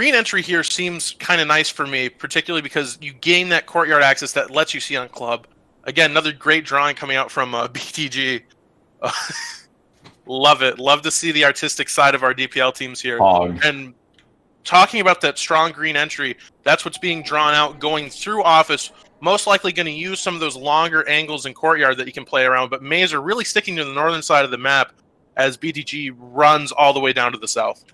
green entry here seems kind of nice for me, particularly because you gain that courtyard access that lets you see on club. Again, another great drawing coming out from BTG. Love it. Love to see the artistic side of our DPL teams here. And talking about that strong green entry, that's what's being drawn out going through office. Most likely going to use some of those longer angles in courtyard that you can play around. But Mazer really sticking to the northern side of the map as BTG runs all the way down to the south.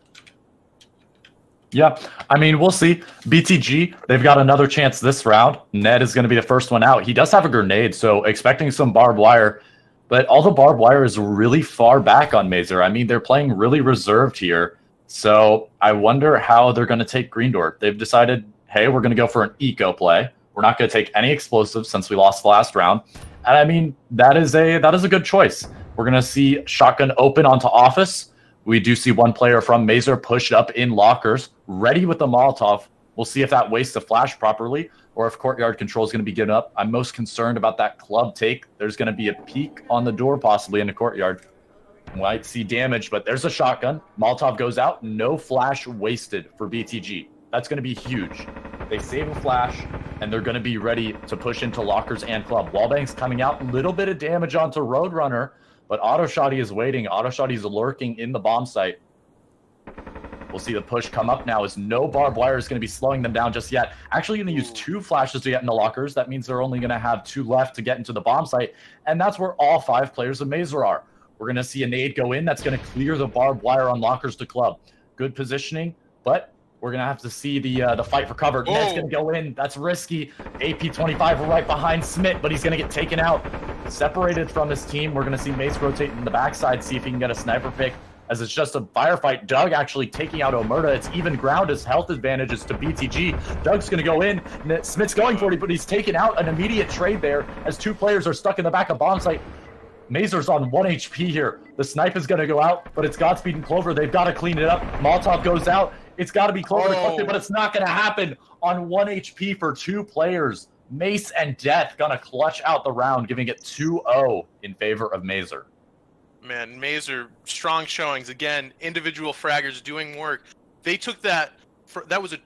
Yeah, I mean, we'll see. BTG, they've got another chance this round. Ned is going to be the first one out. He does have a grenade, so expecting some barbed wire. But all the barbed wire is really far back on Mazer. I mean, they're playing really reserved here. So I wonder how they're going to take green door. They've decided, hey, we're going to go for an eco play. We're not going to take any explosives since we lost the last round. And I mean, that is a good choice. We're going to see shotgun open onto office. We do see one player from Mazer pushed up in lockers, ready with the Molotov. We'll see if that wastes the flash properly or if courtyard control is going to be given up. I'm most concerned about that club take. There's going to be a peek on the door possibly in the courtyard. Might see damage, but there's a shotgun. Molotov goes out. No flash wasted for BTG. That's going to be huge. They save a flash, and they're going to be ready to push into lockers and club. Wallbang's coming out. A little bit of damage onto Roadrunner, but Autoshotty is waiting. Autoshotty's lurking in the bomb site. We'll see the push come up now as no barbed wire is going to be slowing them down just yet. Actually going to use 2 flashes to get into lockers. That means they're only going to have 2 left to get into the bomb site, and that's where all 5 players of Mazer are. We're going to see a nade go in. That's going to clear the barbed wire on lockers to club. Good positioning, but we're going to have to see the fight for cover. Oh. Ned's going to go in. That's risky. AP25 right behind Smith, but he's going to get taken out. Separated from his team. We're going to see Mace rotate in the backside, see if he can get a sniper pick, as it's just a firefight. Doug actually taking out Omerta. It's even ground. His health advantage is to BTG. Doug's going to go in. Smith's going for it, but he's taken out. An immediate trade there as 2 players are stuck in the back of bomb site. Mazer's on 1 HP here. The snipe is going to go out, but it's Godspeed and Clover. They've got to clean it up. Molotov goes out. It's got to be Clover to collect it, but it's not going to happen on 1 HP for 2 players. Mace and Death going to clutch out the round, giving it 2-0 in favor of Mazer. Man, Mazer, strong showings. Again, individual fraggers doing work. They took that. That was a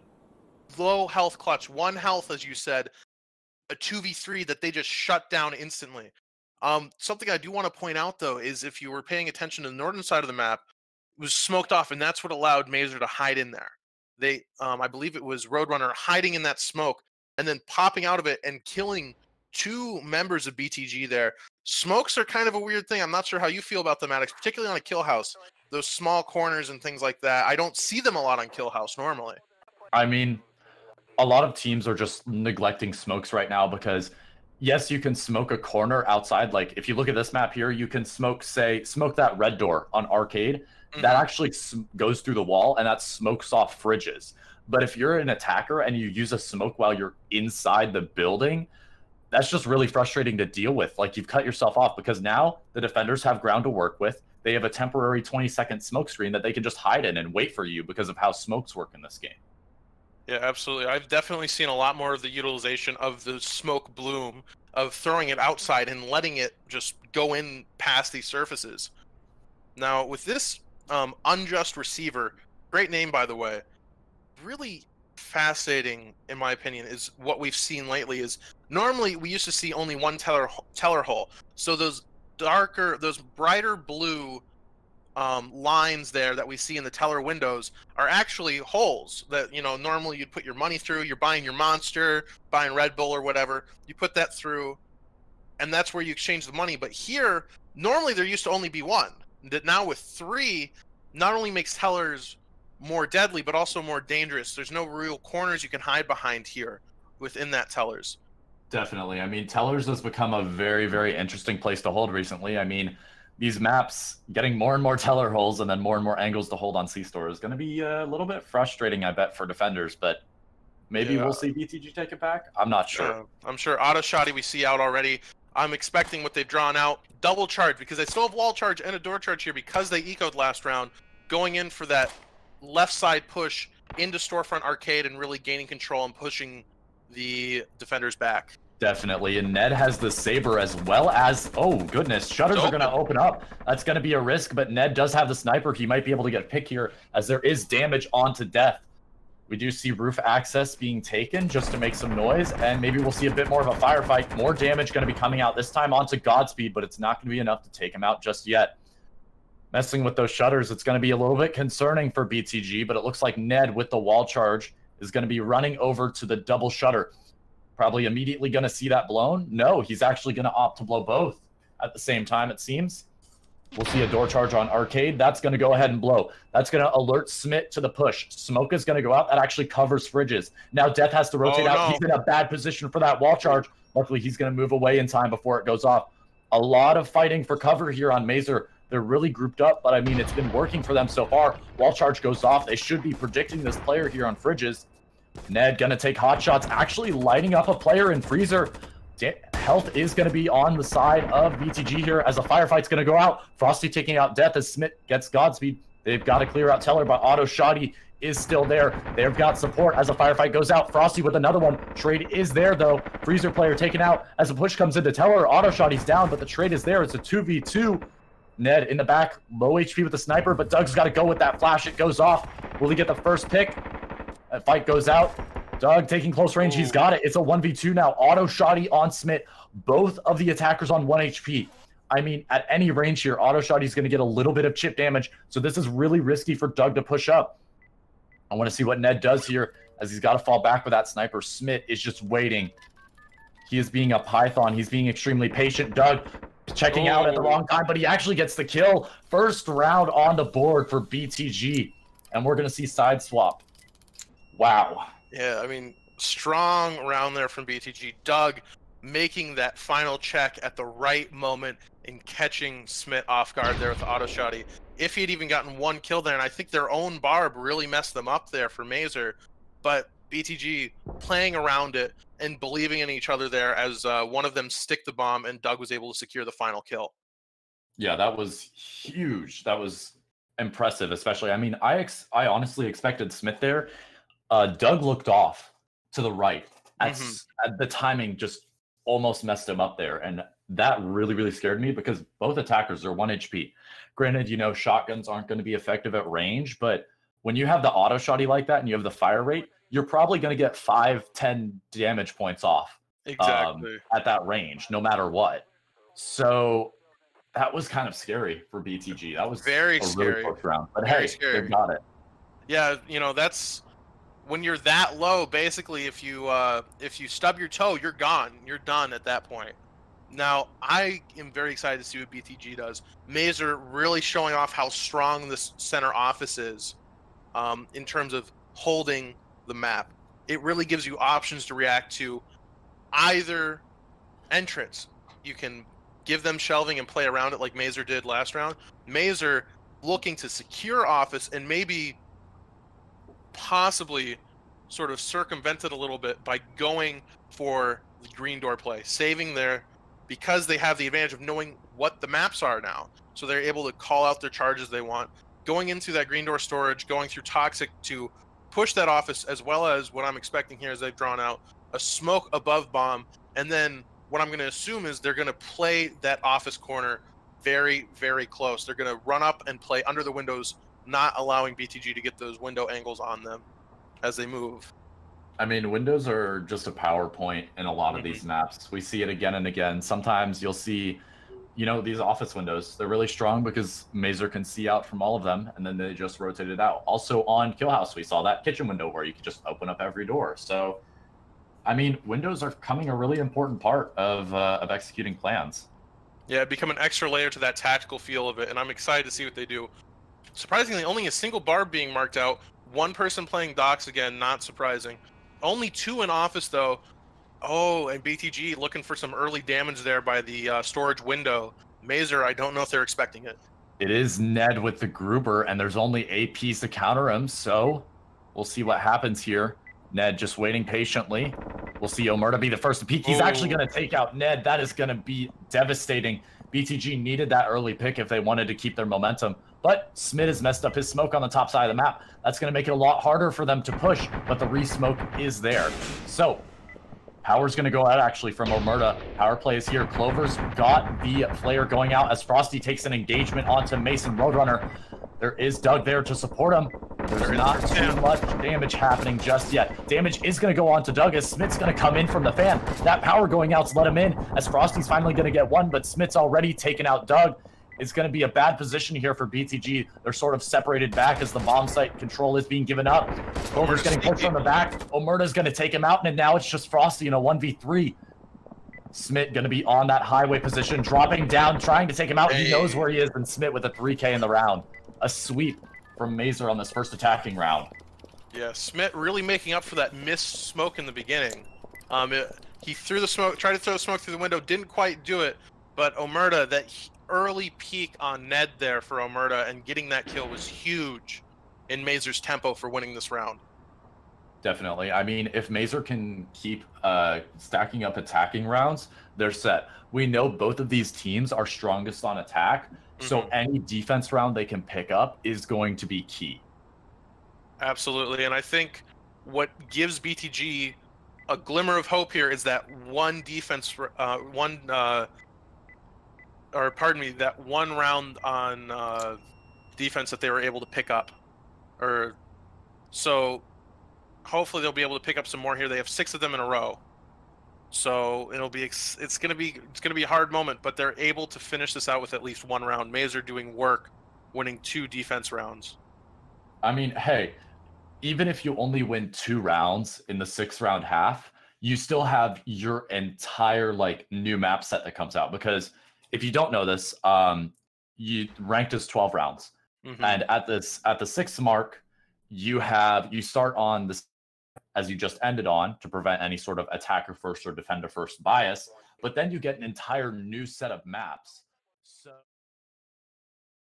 low health clutch. 1 health, as you said. A 2v3 that they just shut down instantly. Something I do want to point out, though, is if you were paying attention to the northern side of the map, it was smoked off, and that's what allowed Mazer to hide in there. They, I believe it was Roadrunner hiding in that smoke and then popping out of it and killing 2 members of BTG there. Smokes are kind of a weird thing. I'm not sure how you feel about them, Alex, particularly on a kill house. Those small corners and things like that. I don't see them a lot on kill house normally. I mean, a lot of teams are just neglecting smokes right now because yes, you can smoke a corner outside. Like if you look at this map here, you can smoke that red door on arcade. Mm-hmm. That actually goes through the wall and that smokes off fridges. But if you're an attacker and you use a smoke while you're inside the building, that's just really frustrating to deal with. Like you've cut yourself off because now the defenders have ground to work with. They have a temporary 20-second smoke screen that they can just hide in and wait for you because of how smokes work in this game. Yeah, absolutely. I've definitely seen a lot more of the utilization of the smoke bloom, of throwing it outside and letting it just go in past these surfaces. Now, with this Unjust Receiver, great name, by the way, really fascinating, in my opinion, is what we've seen lately is normally we used to see only one teller hole. So those brighter blue lines there that we see in the teller windows are actually holes that, you know, normally you'd put your money through. You're buying your Monster, buying Red Bull or whatever. You put that through, and that's where you exchange the money. But here, normally there used to only be 1. That now with 3, not only makes tellers more deadly, but also more dangerous. There's no real corners you can hide behind here within that tellers. Definitely. I mean, tellers has become a very, very interesting place to hold recently. I mean, these maps getting more and more teller holes and then more angles to hold on C-Store is going to be a little bit frustrating, I bet, for defenders, but maybe we'll see BTG take it back. I'm not sure. I'm sure Autoshotty we see out already. I'm expecting what they've drawn out. Double charge, because they still have wall charge and a door charge here because they ecoed last round, going in for that left side push into Storefront Arcade and really gaining control and pushing the defenders back. Definitely, and Ned has the Saber as well as, oh goodness, shutters are going to open up. That's going to be a risk, but Ned does have the sniper. He might be able to get a pick here as there is damage onto Death. We do see roof access being taken just to make some noise, and maybe we'll see a bit more of a firefight. More damage going to be coming out this time onto Godspeed, but it's not going to be enough to take him out just yet. Messing with those shutters, it's going to be a little bit concerning for BTG, but it looks like Ned with the wall charge is going to be running over to the double shutter. Probably immediately going to see that blown. No, he's actually going to opt to blow both at the same time, it seems. We'll see a door charge on Arcade. That's going to go ahead and blow. That's going to alert Smith to the push. Smoke is going to go out. That actually covers Fridges. Now Death has to rotate out. He's in a bad position for that wall charge. Luckily, he's going to move away in time before it goes off. A lot of fighting for cover here on Mazer. They're really grouped up, but I mean, it's been working for them so far. Wall charge goes off. They should be predicting this player here on Fridges. Ned going to take hot shots, actually lighting up a player in Freezer. Health is going to be on the side of BTG here as a firefight's going to go out. Frosty taking out Death as Smith gets Godspeed. They've got to clear out Teller, but Auto Shoddy is still there. They've got support as a firefight goes out. Frosty with another one. Trade is there, though. Freezer player taken out as a push comes into Teller. Auto Shoddy's down, but the trade is there. It's a 2v2. Ned in the back, low HP with the sniper, but Doug's got to go with that flash. It goes off. Will he get the first pick? That fight goes out. Doug taking close range. He's got it. It's a 1v2 now. Auto Shoddy on Smith. Both of the attackers on 1 HP. I mean, at any range here, Auto Shoddy's going to get a little bit of chip damage. So this is really risky for Doug to push up. I want to see what Ned does here as he's got to fall back with that sniper. Smith is just waiting. He is being a python. He's being extremely patient. Doug checking out at the wrong time, but he actually gets the kill. First round on the board for BTG. And we're going to see side swap. Wow. Yeah, I mean, strong round there from BTG. Doug making that final check at the right moment and catching Smith off guard there with the auto shoddy. If he'd even gotten one kill there, and I think their own barb really messed them up there for Mazer, but BTG playing around it and believing in each other there as one of them stick the bomb and Doug was able to secure the final kill. Yeah, that was huge. That was impressive, especially. I mean, I honestly expected Smith there. Doug looked off to the right. At the timing just almost messed him up there. And that really, really scared me because both attackers are 1 HP. Granted, you know, shotguns aren't going to be effective at range, but when you have the auto shoddy like that and you have the fire rate, you're probably going to get 5-10 damage points off at that range, no matter what. So that was kind of scary for BTG. That was very scary. Really close round. But hey, they got it. Yeah, you know, that's when you're that low. Basically, if you stub your toe, you're gone. You're done at that point. Now, I am very excited to see what BTG does. Mazer really showing off how strong this center office is in terms of holding the map. It really gives you options to react to either entrance. You can give them shelving and play around it like Mazer did last round. Mazer looking to secure office and maybe possibly sort of circumvent it a little bit by going for the green door play, saving their, because they have the advantage of knowing what the maps are now. So they're able to call out their charges they want, going into that green door storage, going through Toxic to push that office, as well as what I'm expecting here is they've drawn out a smoke above bomb. And then what I'm going to assume is they're going to play that office corner very, very close. They're going to run up and play under the windows, not allowing BTG to get those window angles on them as they move. I mean, windows are just a power point in a lot of these maps. We see it again and again. Sometimes you'll see, you know, these office windows. They're really strong because Mazer can see out from all of them, and then they just rotate it out. Also on Kill House, we saw that kitchen window where you could just open up every door. So, I mean, windows are becoming a really important part of executing plans. Yeah, become an extra layer to that tactical feel of it, and I'm excited to see what they do. Surprisingly, only a single barb being marked out. One person playing docks again, not surprising. Only 2 in office, though. Oh, and BTG looking for some early damage there by the storage window. Mazer, I don't know if they're expecting it. It is Ned with the grouper, and there's only a piece to counter him, so we'll see what happens here. Ned just waiting patiently. We'll see Omerta be the first to peek. He's actually going to take out Ned. That is going to be devastating. BTG needed that early pick if they wanted to keep their momentum. But Smith has messed up his smoke on the top side of the map. That's going to make it a lot harder for them to push, but the re-smoke is there. So, power's going to go out actually from Omerta. Power play is here. Clover's got the flare going out as Frosty takes an engagement onto Mason Roadrunner. There is Doug there to support him. There's not too much damage happening just yet. Damage is going to go on to Doug as Smith's going to come in from the fan. That power going out's let him in as Frosty's finally going to get one, but Smith's already taken out Doug. It's going to be a bad position here for BTG. They're sort of separated back as the bomb site control is being given up. Clover's getting pushed from the back. Omerta's going to take him out, and now it's just Frosty in a 1v3. Smith going to be on that highway position, dropping down, trying to take him out. He knows where he is, and Smith with a 3K in the round. A sweep from Mazer on this first attacking round. Yeah, Smith really making up for that missed smoke in the beginning. He threw the smoke, tried to throw smoke through the window, didn't quite do it, but Omerta, that early peak on Ned there for Omerta and getting that kill was huge in Mazer's tempo for winning this round. Definitely. I mean, if Mazer can keep stacking up attacking rounds, they're set. We know both of these teams are strongest on attack, so any defense round they can pick up is going to be key. Absolutely, and I think what gives BTG a glimmer of hope here is that one defense, that one round on defense that they were able to pick up, so hopefully they'll be able to pick up some more here. They have 6 of them in a row, so it's gonna be a hard moment, but they're able to finish this out with at least one round. Mazer doing work, winning 2 defense rounds. I mean, hey, even if you only win 2 rounds in the 6-round half, you still have your entire new map set that comes out. Because if you don't know this, you ranked as 12 rounds, and at the 6th mark, you start on this as you just ended on to prevent any sort of attacker first or defender first bias, but then you get an entire new set of maps. So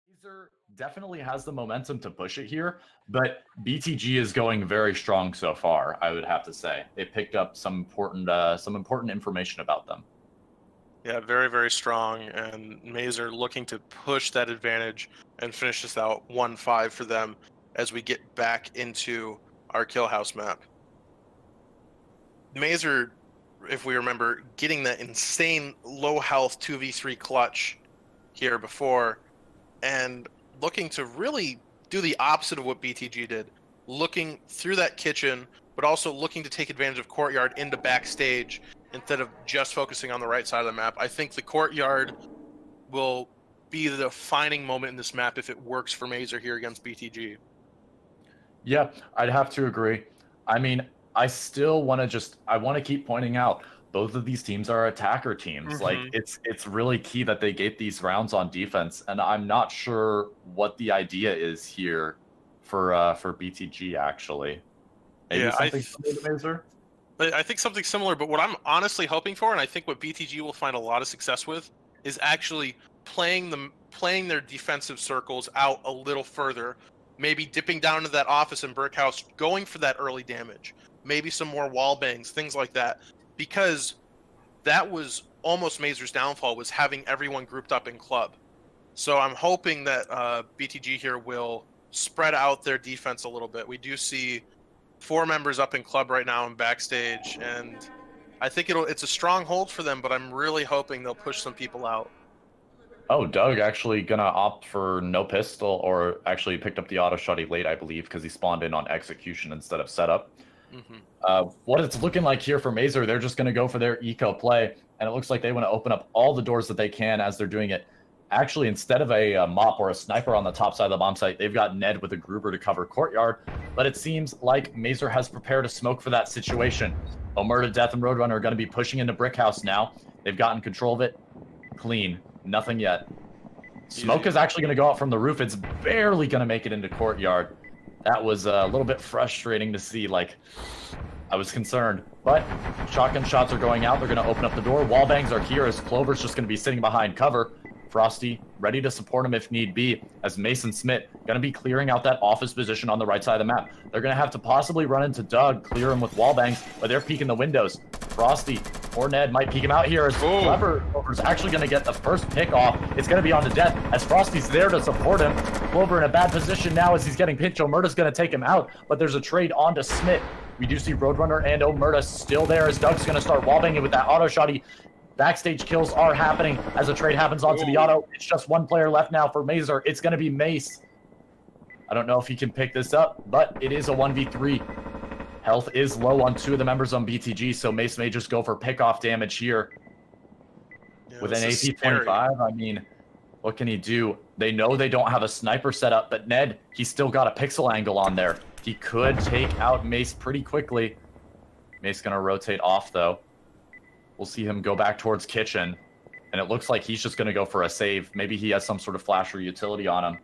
Mazer definitely has the momentum to push it here, but BTG is going very strong so far, I would have to say. They picked up some important information about them. Yeah, very, very strong, and Mazer looking to push that advantage and finish this out 1-5 for them as we get back into our kill house map. Mazer, if we remember, getting that insane low health 2v3 clutch here before, and looking to really do the opposite of what BTG did. Looking through that kitchen, but also looking to take advantage of courtyard into backstage instead of just focusing on the right side of the map. I think the courtyard will be the defining moment in this map if it works for Mazer here against BTG. Yeah, I'd have to agree. I mean, I still want to keep pointing out both of these teams are attacker teams. It's really key that they get these rounds on defense, and I'm not sure what the idea is here for BTG actually. Maybe something similar to Mazer? I think something similar, but what I'm honestly hoping for, and I think what BTG will find a lot of success with, is actually playing their defensive circles out a little further. Maybe dipping down into that office in Brick House, going for that early damage. Maybe some more wall bangs, things like that. Because that was almost Mazer's downfall, was having everyone grouped up in club. So I'm hoping that BTG here will spread out their defense a little bit. We do see 4 members up in club right now in backstage, and I think it's a strong hold for them, but I'm really hoping they'll push some people out. Oh, Doug actually gonna opt for no pistol, or actually picked up the auto shotty late, I believe, because he spawned in on execution instead of setup. What it's looking like here for Mazer, they're just gonna go for their eco play, and it looks like they want to open up all the doors that they can as they're doing it. Actually, instead of a mop or a sniper on the top side of the bomb site, they've got Ned with a grouper to cover courtyard, but it seems like Mazer has prepared a smoke for that situation. Omerta, Death, and Roadrunner are going to be pushing into Brick House now. They've gotten control of it. Clean. Nothing yet. Smoke is actually going to go out from the roof. It's barely going to make it into courtyard. That was a little bit frustrating to see. I was concerned. But shotgun shots are going out. They're going to open up the door. Wall bangs are here as Clover's just going to be sitting behind cover. Frosty ready to support him if need be, as Mason Smith going to be clearing out that office position on the right side of the map. They're going to have to possibly run into Doug, clear him with wall bangs, but they're peeking the windows. Frosty or Ned might peek him out here as Clover's actually going to get the first pick off. It's going to be on to Death as Frosty's there to support him. Clover in a bad position now as he's getting pinched. Omerta's going to take him out, but there's a trade on to Smith. We do see Roadrunner and Omerta still there as Doug's going to start wallbanging with that auto shotty. Backstage kills are happening as the trade happens onto the auto. It's just one player left now for Mazer. It's going to be Mace. I don't know if he can pick this up, but it is a 1v3. Health is low on 2 of the members on BTG, so Mace may just go for pick-off damage here. Yeah, with an AP 25, I mean, what can he do? They know they don't have a sniper set up, but Ned, he's still got a pixel angle on there. He could take out Mace pretty quickly. Mace going to rotate off, though. We'll see him go back towards Kitchen, and it looks like he's just going to go for a save. Maybe he has some sort of flash or utility on him.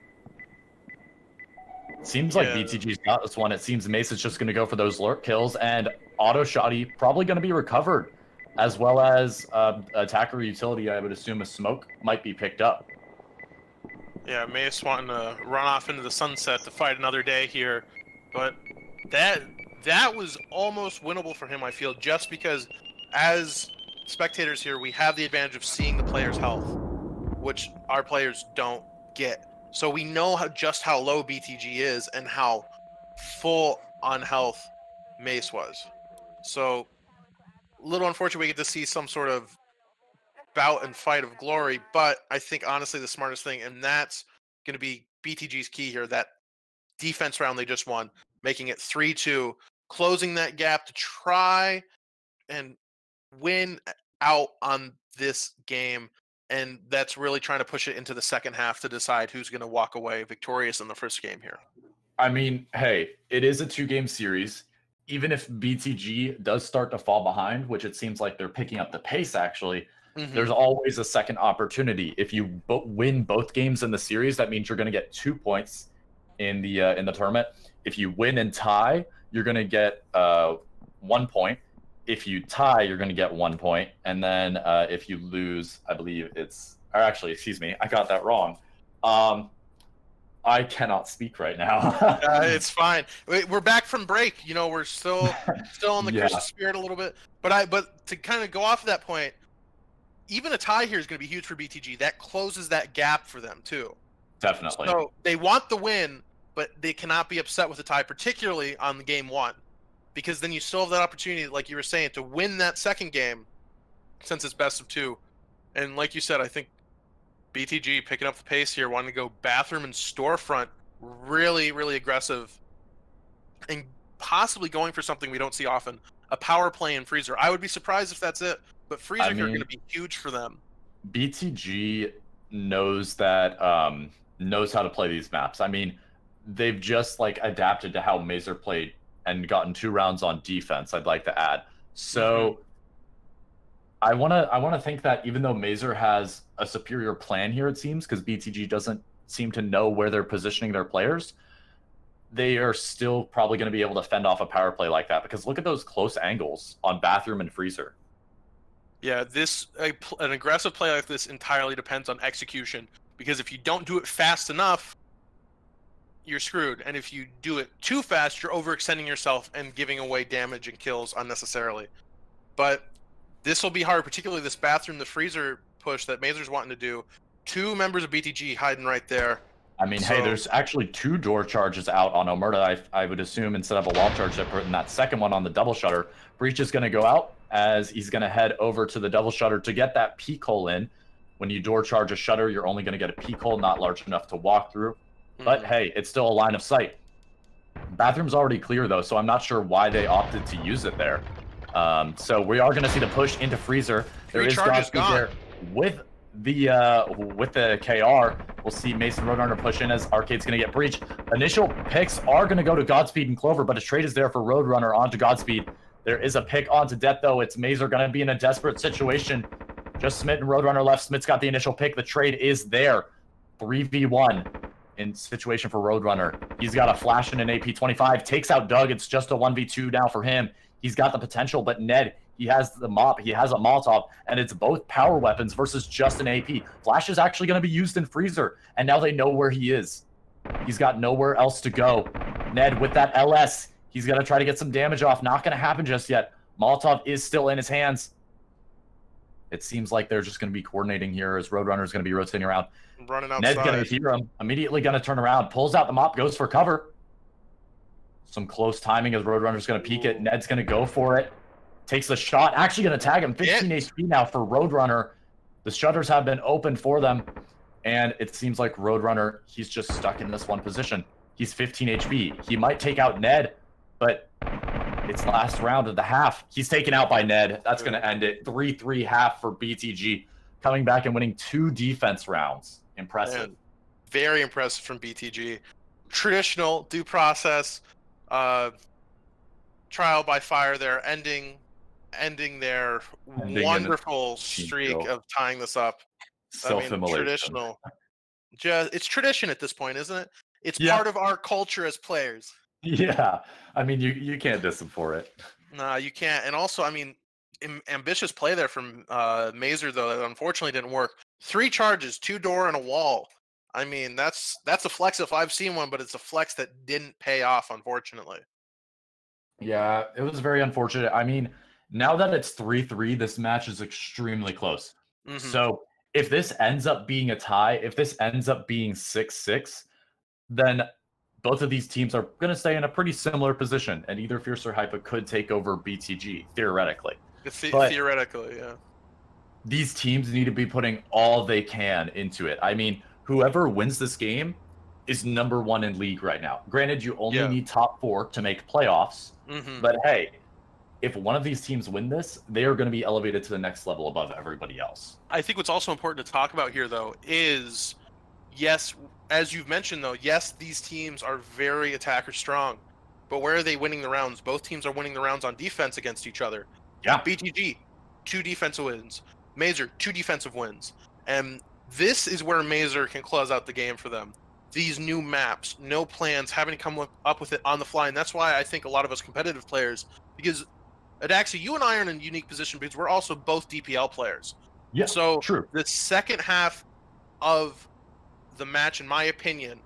Seems like BTG's got this one. It seems Mace is just going to go for those lurk kills, and auto shotty probably going to be recovered, as well as attacker utility. I would assume a smoke might be picked up. Yeah, Mace wanting to run off into the sunset to fight another day here, but that was almost winnable for him, I feel, just because as spectators here, we have the advantage of seeing the player's health, which our players don't get. So we know just how low BTG is and how full on health Mace was. So a little unfortunate we get to see some sort of bout and fight of glory, but I think honestly the smartest thing, and that's going to be BTG's key here, that defense round they just won, making it 3-2, closing that gap to try and win out on this game. And that's really trying to push it into the second half to decide who's going to walk away victorious in the first game here. I mean, hey, it is a 2-game series. Even if BTG does start to fall behind, which it seems like they're picking up the pace, actually, there's always a second opportunity. If you win both games in the series, that means you're going to get 2 points in the tournament. If you win and tie, you're going to get 1 point. If you tie, you're going to get 1 point. And then if you lose, I believe it's... Or actually, excuse me, I got that wrong. I cannot speak right now. It's fine. We're back from break. You know, we're still in the Christmas spirit a little bit. But to kind of go off of that point, even a tie here is going to be huge for BTG. That closes that gap for them, too. Definitely. So they want the win, but they cannot be upset with the tie, particularly on the game 1. Because then you still have that opportunity, like you were saying, to win that second game, since it's best of 2. And like you said, I think BTG picking up the pace here, wanting to go bathroom and storefront, really, really aggressive, and possibly going for something we don't see often, a power play in Freezer. I would be surprised if that's it, but Freezer here are going to be huge for them. BTG knows that knows how to play these maps. I mean, they've just like adapted to how Mazer played and gotten 2 rounds on defense, I'd like to add. So I wanna think that even though Mazer has a superior plan here, it seems, because BTG doesn't seem to know where they're positioning their players, they are still probably going to be able to fend off a power play like that, because look at those close angles on Bathroom and Freezer. Yeah, an aggressive play like this entirely depends on execution, because if you don't do it fast enough, you're screwed. And if you do it too fast, you're overextending yourself and giving away damage and kills unnecessarily. But this will be hard, particularly this Bathroom, the Freezer push that Mazer's wanting to do. 2 members of BTG hiding right there. I mean, hey, there's actually 2 door charges out on Omerta, I would assume, instead of a wall charge that put in that second one on the double shutter. Breach is going to go out as he's going to head over to the double shutter to get that peek hole in. When you door charge a shutter, you're only going to get a peek hole not large enough to walk through. But hey, it's still a line of sight. Bathroom's already clear, though, so I'm not sure why they opted to use it there. So we are going to see the push into Freezer. There is Godspeed there with the KR. We'll see Mason Roadrunner push in as Arcade's going to get breached. Initial picks are going to go to Godspeed and Clover, but a trade is there for Roadrunner onto Godspeed. There is a pick onto Death, though. It's Mazer going to be in a desperate situation. Just Smith and Roadrunner left. Smith's got the initial pick. The trade is there. 3v1 in situation for Roadrunner. He's got a flash and an AP-25. Takes out Doug. It's just a 1v2 now for him. He's got the potential, but Ned, he has the mop, he has a Molotov, and it's both power weapons versus just an AP. Flash is actually going to be used in Freezer, and now they know where he is. He's got nowhere else to go. Ned with that LS, he's going to try to get some damage off. Not going to happen just yet. Molotov is still in his hands. It seems like they're just going to be coordinating here as Roadrunner is going to be rotating around. Running outside. Ned's going to hear him, immediately going to turn around, pulls out the mop, goes for cover. Some close timing as Roadrunner's going to peek it. Ned's going to go for it. Takes the shot. Actually going to tag him. 15 HP now for Roadrunner. The shutters have been open for them. And it seems like Roadrunner, he's just stuck in this one position. He's 15 HP. He might take out Ned, but it's last round of the half. He's taken out by Ned. That's going to end it. 3-3 half for BTG, coming back and winning 2 defense rounds. Impressive. Man, very impressive from BTG. Traditional due process, trial by fire there, ending their wonderful streak of tying this up. Traditional. It's tradition at this point, isn't it? It's part of our culture as players. Yeah, I mean, you can't diss them for it. No, you can't. And also, I mean, ambitious play there from Mazer, though, that unfortunately didn't work. 3 charges, 2 door, and a wall. I mean, that's a flex if I've seen one, but it's a flex that didn't pay off, unfortunately. Yeah, it was very unfortunate. I mean, now that it's 3-3, this match is extremely close. Mm-hmm. So if this ends up being a tie, if this ends up being 6-6, then both of these teams are going to stay in a pretty similar position, and either Fierce or Hypa could take over BTG, theoretically. Theoretically, yeah. These teams need to be putting all they can into it. I mean, whoever wins this game is #1 in league right now. Granted, you only need top 4 to make playoffs, but hey, if one of these teams win this, they are going to be elevated to the next level above everybody else. I think what's also important to talk about here, though, is, yes, as you've mentioned, though, yes, these teams are very attacker strong, but where are they winning the rounds? Both teams are winning the rounds on defense against each other. Yeah. BTG, 2 defensive wins. Mazer, 2 defensive wins. And this is where Mazer can close out the game for them. These new maps, no plans, having to come up with it on the fly. And that's why I think a lot of us competitive players, because Adaxi, you and I are in a unique position because we're also both DPL players. Yeah, so true. The second half of the match, in my opinion,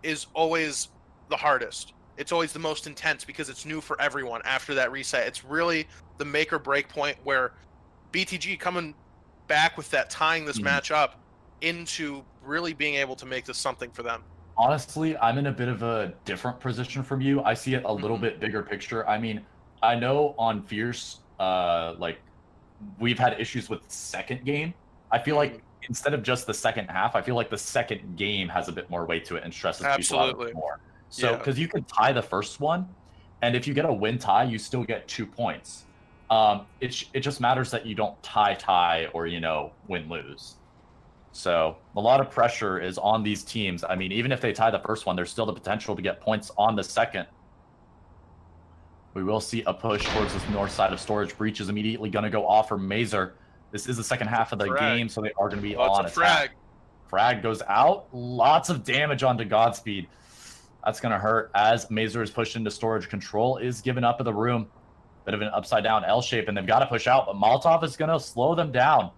is always the hardest. It's always the most intense because it's new for everyone after that reset. It's really the make or break point where BTG coming back with that, tying this match up into really being able to make this something for them. Honestly, I'm in a bit of a different position from you. I see it a little bit bigger picture. I mean, I know on Fierce, like, we've had issues with second game. I feel like instead of just the second half, I feel like the second game has a bit more weight to it and stresses people out a bit more. So, because you can tie the first one, and if you get a win tie, you still get 2 points. It just matters that you don't tie or, you know, win-lose. So a lot of pressure is on these teams. I mean, even if they tie the first one, there's still the potential to get points on the second. We will see a push towards this north side of storage. Breach is immediately going to go off for Mazer. This is the second half of the game, so they are going to be on attack. Frag goes out. Lots of damage onto Godspeed. That's going to hurt as Mazer is pushed into storage. Control is given up in the room. Bit of an upside down L shape, and they've got to push out, but Molotov is going to slow them down.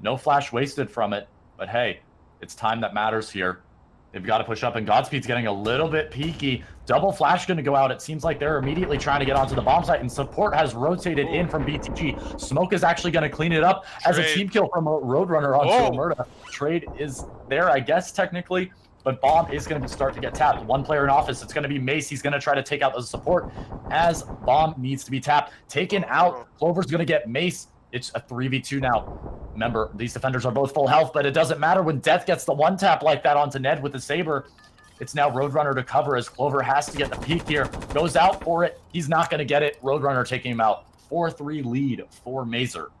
No flash wasted from it, but hey, it's time that matters here. They've got to push up, and Godspeed's getting a little bit peaky. Double flash going to go out. It seems like they're immediately trying to get onto the bomb site, and support has rotated in from BTG. Smoke is actually going to clean it up as a team kill from a Roadrunner onto Omerta. Trade is there, I guess, technically, but bomb is going to start to get tapped. One player in office, it's going to be Mace. He's going to try to take out the support as bomb needs to be tapped. Taken out. Clover's going to get Mace. It's a 3v2 now. Remember, these defenders are both full health, but it doesn't matter when Death gets the one tap like that onto Ned with the Saber. It's now Roadrunner to cover as Clover has to get the peek here. Goes out for it. He's not going to get it. Roadrunner taking him out. 4-3 lead for Mazer.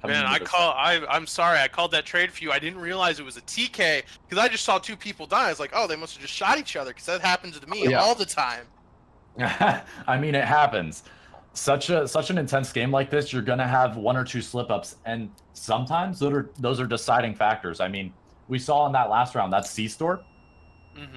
Man, I'm sorry. I called that trade for you. I didn't realize it was a TK because I just saw 2 people die. I was like, oh, they must have just shot each other because that happens to me all the time. I mean, it happens. Such an intense game like this, you're gonna have 1 or 2 slip-ups, and sometimes those are deciding factors. I mean, we saw in that last round, that C-store,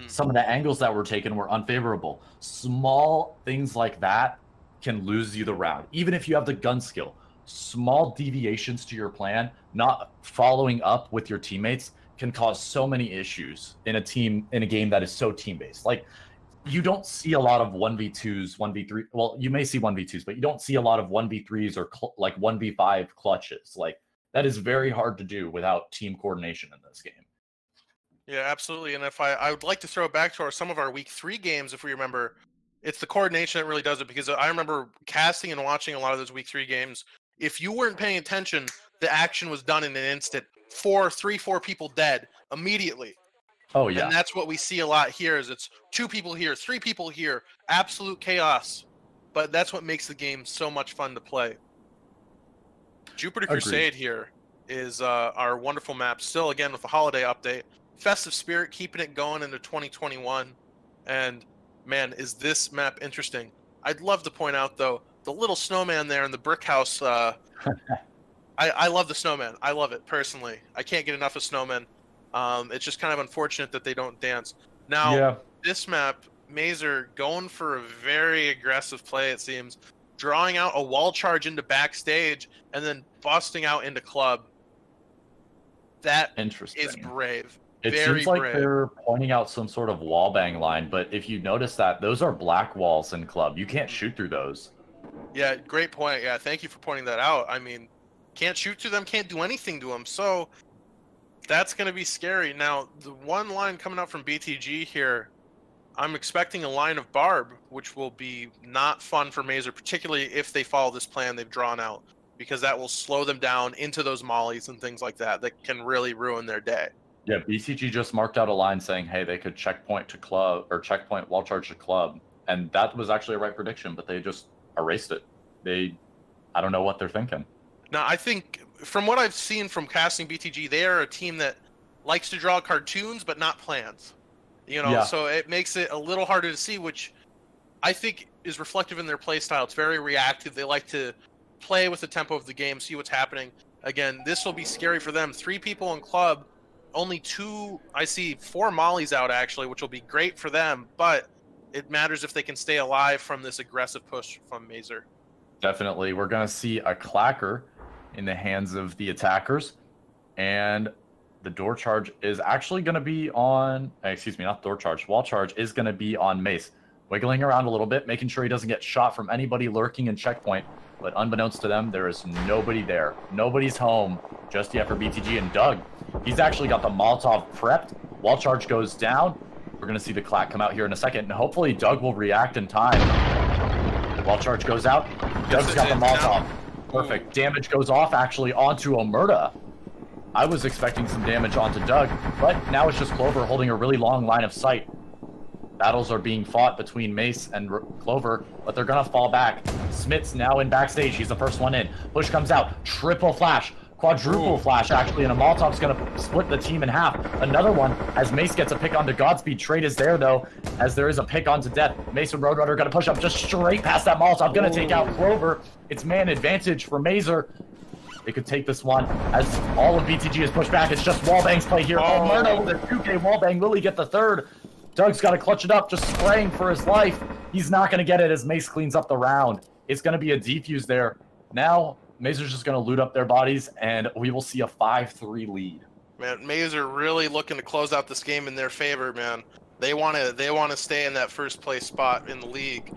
some of the angles that were taken were unfavorable. Small things like that can lose you the round, even if you have the gun skill. Small deviations to your plan, not following up with your teammates, can cause so many issues in a game that is so team-based. Like, you don't see a lot of 1v2s, 1v3. Well, you may see 1v2s, but you don't see a lot of 1v3s or like 1v5 clutches. Like, that is very hard to do without team coordination in this game. Yeah, absolutely. And if I would like to throw it back to some of our week 3 games, if we remember, it's the coordination that really does it, because I remember casting and watching a lot of those week 3 games. If you weren't paying attention, the action was done in an instant. 3-4 people dead immediately. Oh yeah. And that's what we see a lot here is it's 2 people here, 3 people here, absolute chaos. But that's what makes the game so much fun to play. Jupiter Agreed. Crusade here is our wonderful map, still again with the holiday update. Festive spirit, keeping it going into 2021. And man, is this map interesting. I'd love to point out, though, the little snowman there in the brick house. I love the snowman. I love it, personally. I can't get enough of snowmen. It's just kind of unfortunate that they don't dance. Now, this map, Mazer going for a very aggressive play, it seems. Drawing out a wall charge into backstage and then busting out into club. That is brave. It seems like they're pointing out some sort of wallbang line, but if you notice that, those are black walls in club. You can't shoot through those. Yeah, great point. Yeah, thank you for pointing that out. I mean, can't shoot through them, can't do anything to them. So that's going to be scary. Now, the one line coming out from BTG here, I'm expecting a line of Barb, which will be not fun for Mazer, particularly if they follow this plan they've drawn out, because that will slow them down into those mollies and things like that that can really ruin their day. Yeah, BTG just marked out a line saying, hey, they could checkpoint to club or checkpoint wall charge to club. And that was actually a right prediction, but they just erased it. I don't know what they're thinking. Now, I think from what I've seen from casting BTG, they are a team that likes to draw cartoons, but not plans. You know, so it makes it a little harder to see, which I think is reflective in their play style. It's very reactive. They like to play with the tempo of the game, see what's happening. Again, this will be scary for them. 3 people in club, only 2, I see 4 mollies out actually, which will be great for them, but it matters if they can stay alive from this aggressive push from Mazer. Definitely. We're going to see a clacker in the hands of the attackers, and the door charge is actually going to be on, excuse me, not door charge, wall charge is going to be on Mace. Wiggling around a little bit, making sure he doesn't get shot from anybody lurking in checkpoint. But unbeknownst to them, there is nobody there. Nobody's home just yet for BTG. And Doug, he's actually got the Molotov prepped. Wall charge goes down. We're going to see the clack come out here in a second. And hopefully Doug will react in time. The wall charge goes out. Doug's got the Molotov. Perfect. Damage goes off actually onto Omerta. I was expecting some damage onto Doug, but now it's just Clover holding a really long line of sight. Battles are being fought between Mace and Clover, but they're going to fall back. Smith's now in backstage. He's the first one in. Push comes out. Triple flash. Quadruple flash, actually, and a Molotov's going to split the team in half. Another one, as Mace gets a pick onto Godspeed. Trade is there, though, as there is a pick onto Death. Mace and Roadrunner going to push up just straight past that Molotov. Going to take out Clover. It's man advantage for Mazer. They could take this one as all of BTG is pushed back. It's just wallbangs play here. Oh, Murdo with a 2K wallbang. Will he get the third? Doug's got to clutch it up, just spraying for his life. He's not going to get it as Mace cleans up the round. It's going to be a defuse there. Now, Mazer's just going to loot up their bodies, and we will see a 5-3 lead. Man, Mazer really looking to close out this game in their favor, man. They want to stay in that first place spot in the league.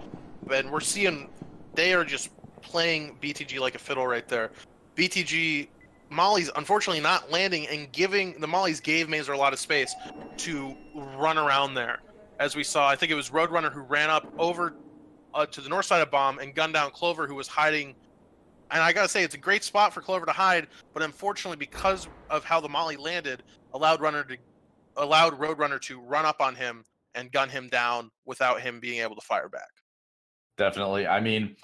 And we're seeing they are just playing BTG like a fiddle right there. BTG Molly's unfortunately not landing, and the Mollies gave Mazer a lot of space to run around there. As we saw, I think it was Roadrunner who ran up over to the north side of Bomb and gunned down Clover, who was hiding. And I gotta say, it's a great spot for Clover to hide, but unfortunately, because of how the Molly landed, allowed Roadrunner to run up on him and gun him down without him being able to fire back. Definitely. I mean,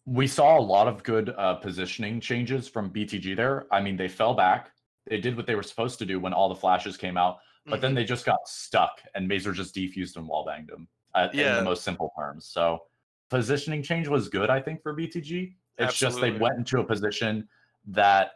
we saw a lot of good positioning changes from BTG there. I mean, they fell back. They did what they were supposed to do when all the flashes came out, but then they just got stuck, and Mazer just defused and wallbanged them in the most simple terms. So positioning change was good, I think, for BTG. It's just they went into a position that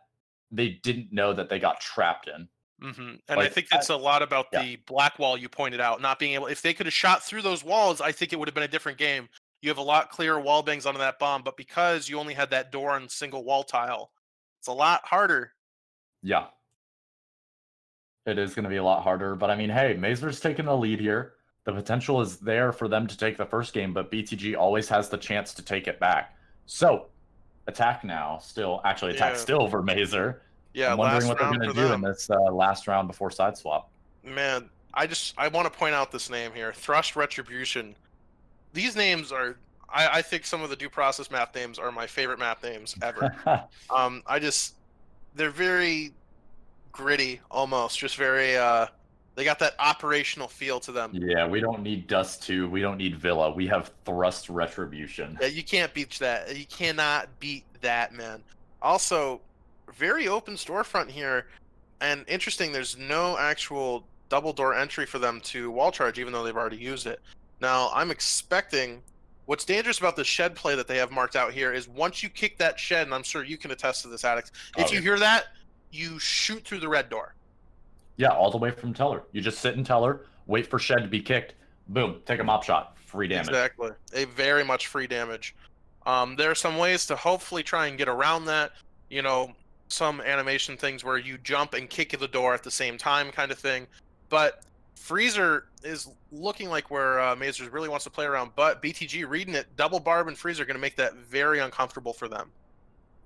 they didn't know that they got trapped in. And I think that's a lot about the black wall you pointed out, not being able. If they could have shot through those walls, I think it would have been a different game. You have a lot clearer wall bangs onto that bomb, but because you only had that door and single wall tile, it's a lot harder. Yeah. It is going to be a lot harder, but I mean, hey, Mazer's taking the lead here. The potential is there for them to take the first game, but BTG always has the chance to take it back. So, attack now, still for Mazer. Yeah, I'm wondering what they're going to do in this last round before side swap. Man, I want to point out this name here, Thrust Retribution. These names are, I think some of the due process map names are my favorite map names ever. They're very gritty, almost, just very, They got that operational feel to them. Yeah, we don't need Dust 2. We don't need Villa. We have Thrust Retribution. Yeah, you can't beat that. You cannot beat that, man. Also, very open storefront here. And interesting, there's no actual double door entry for them to wall charge, even though they've already used it. Now, I'm expecting what's dangerous about the shed play that they have marked out here is once you kick that shed, and I'm sure you can attest to this, Addicts, if you hear that, you shoot through the red door. Yeah, all the way from Teller. You just sit in Teller, wait for shed to be kicked, boom, take a mop shot, free damage. Exactly. A very much free damage. There are some ways to hopefully try and get around that. You know, some animation things where you jump and kick the door at the same time kind of thing. But Freezer is looking like where Mazers really wants to play around, but BTG reading it, double Barb and Freezer are going to make that very uncomfortable for them.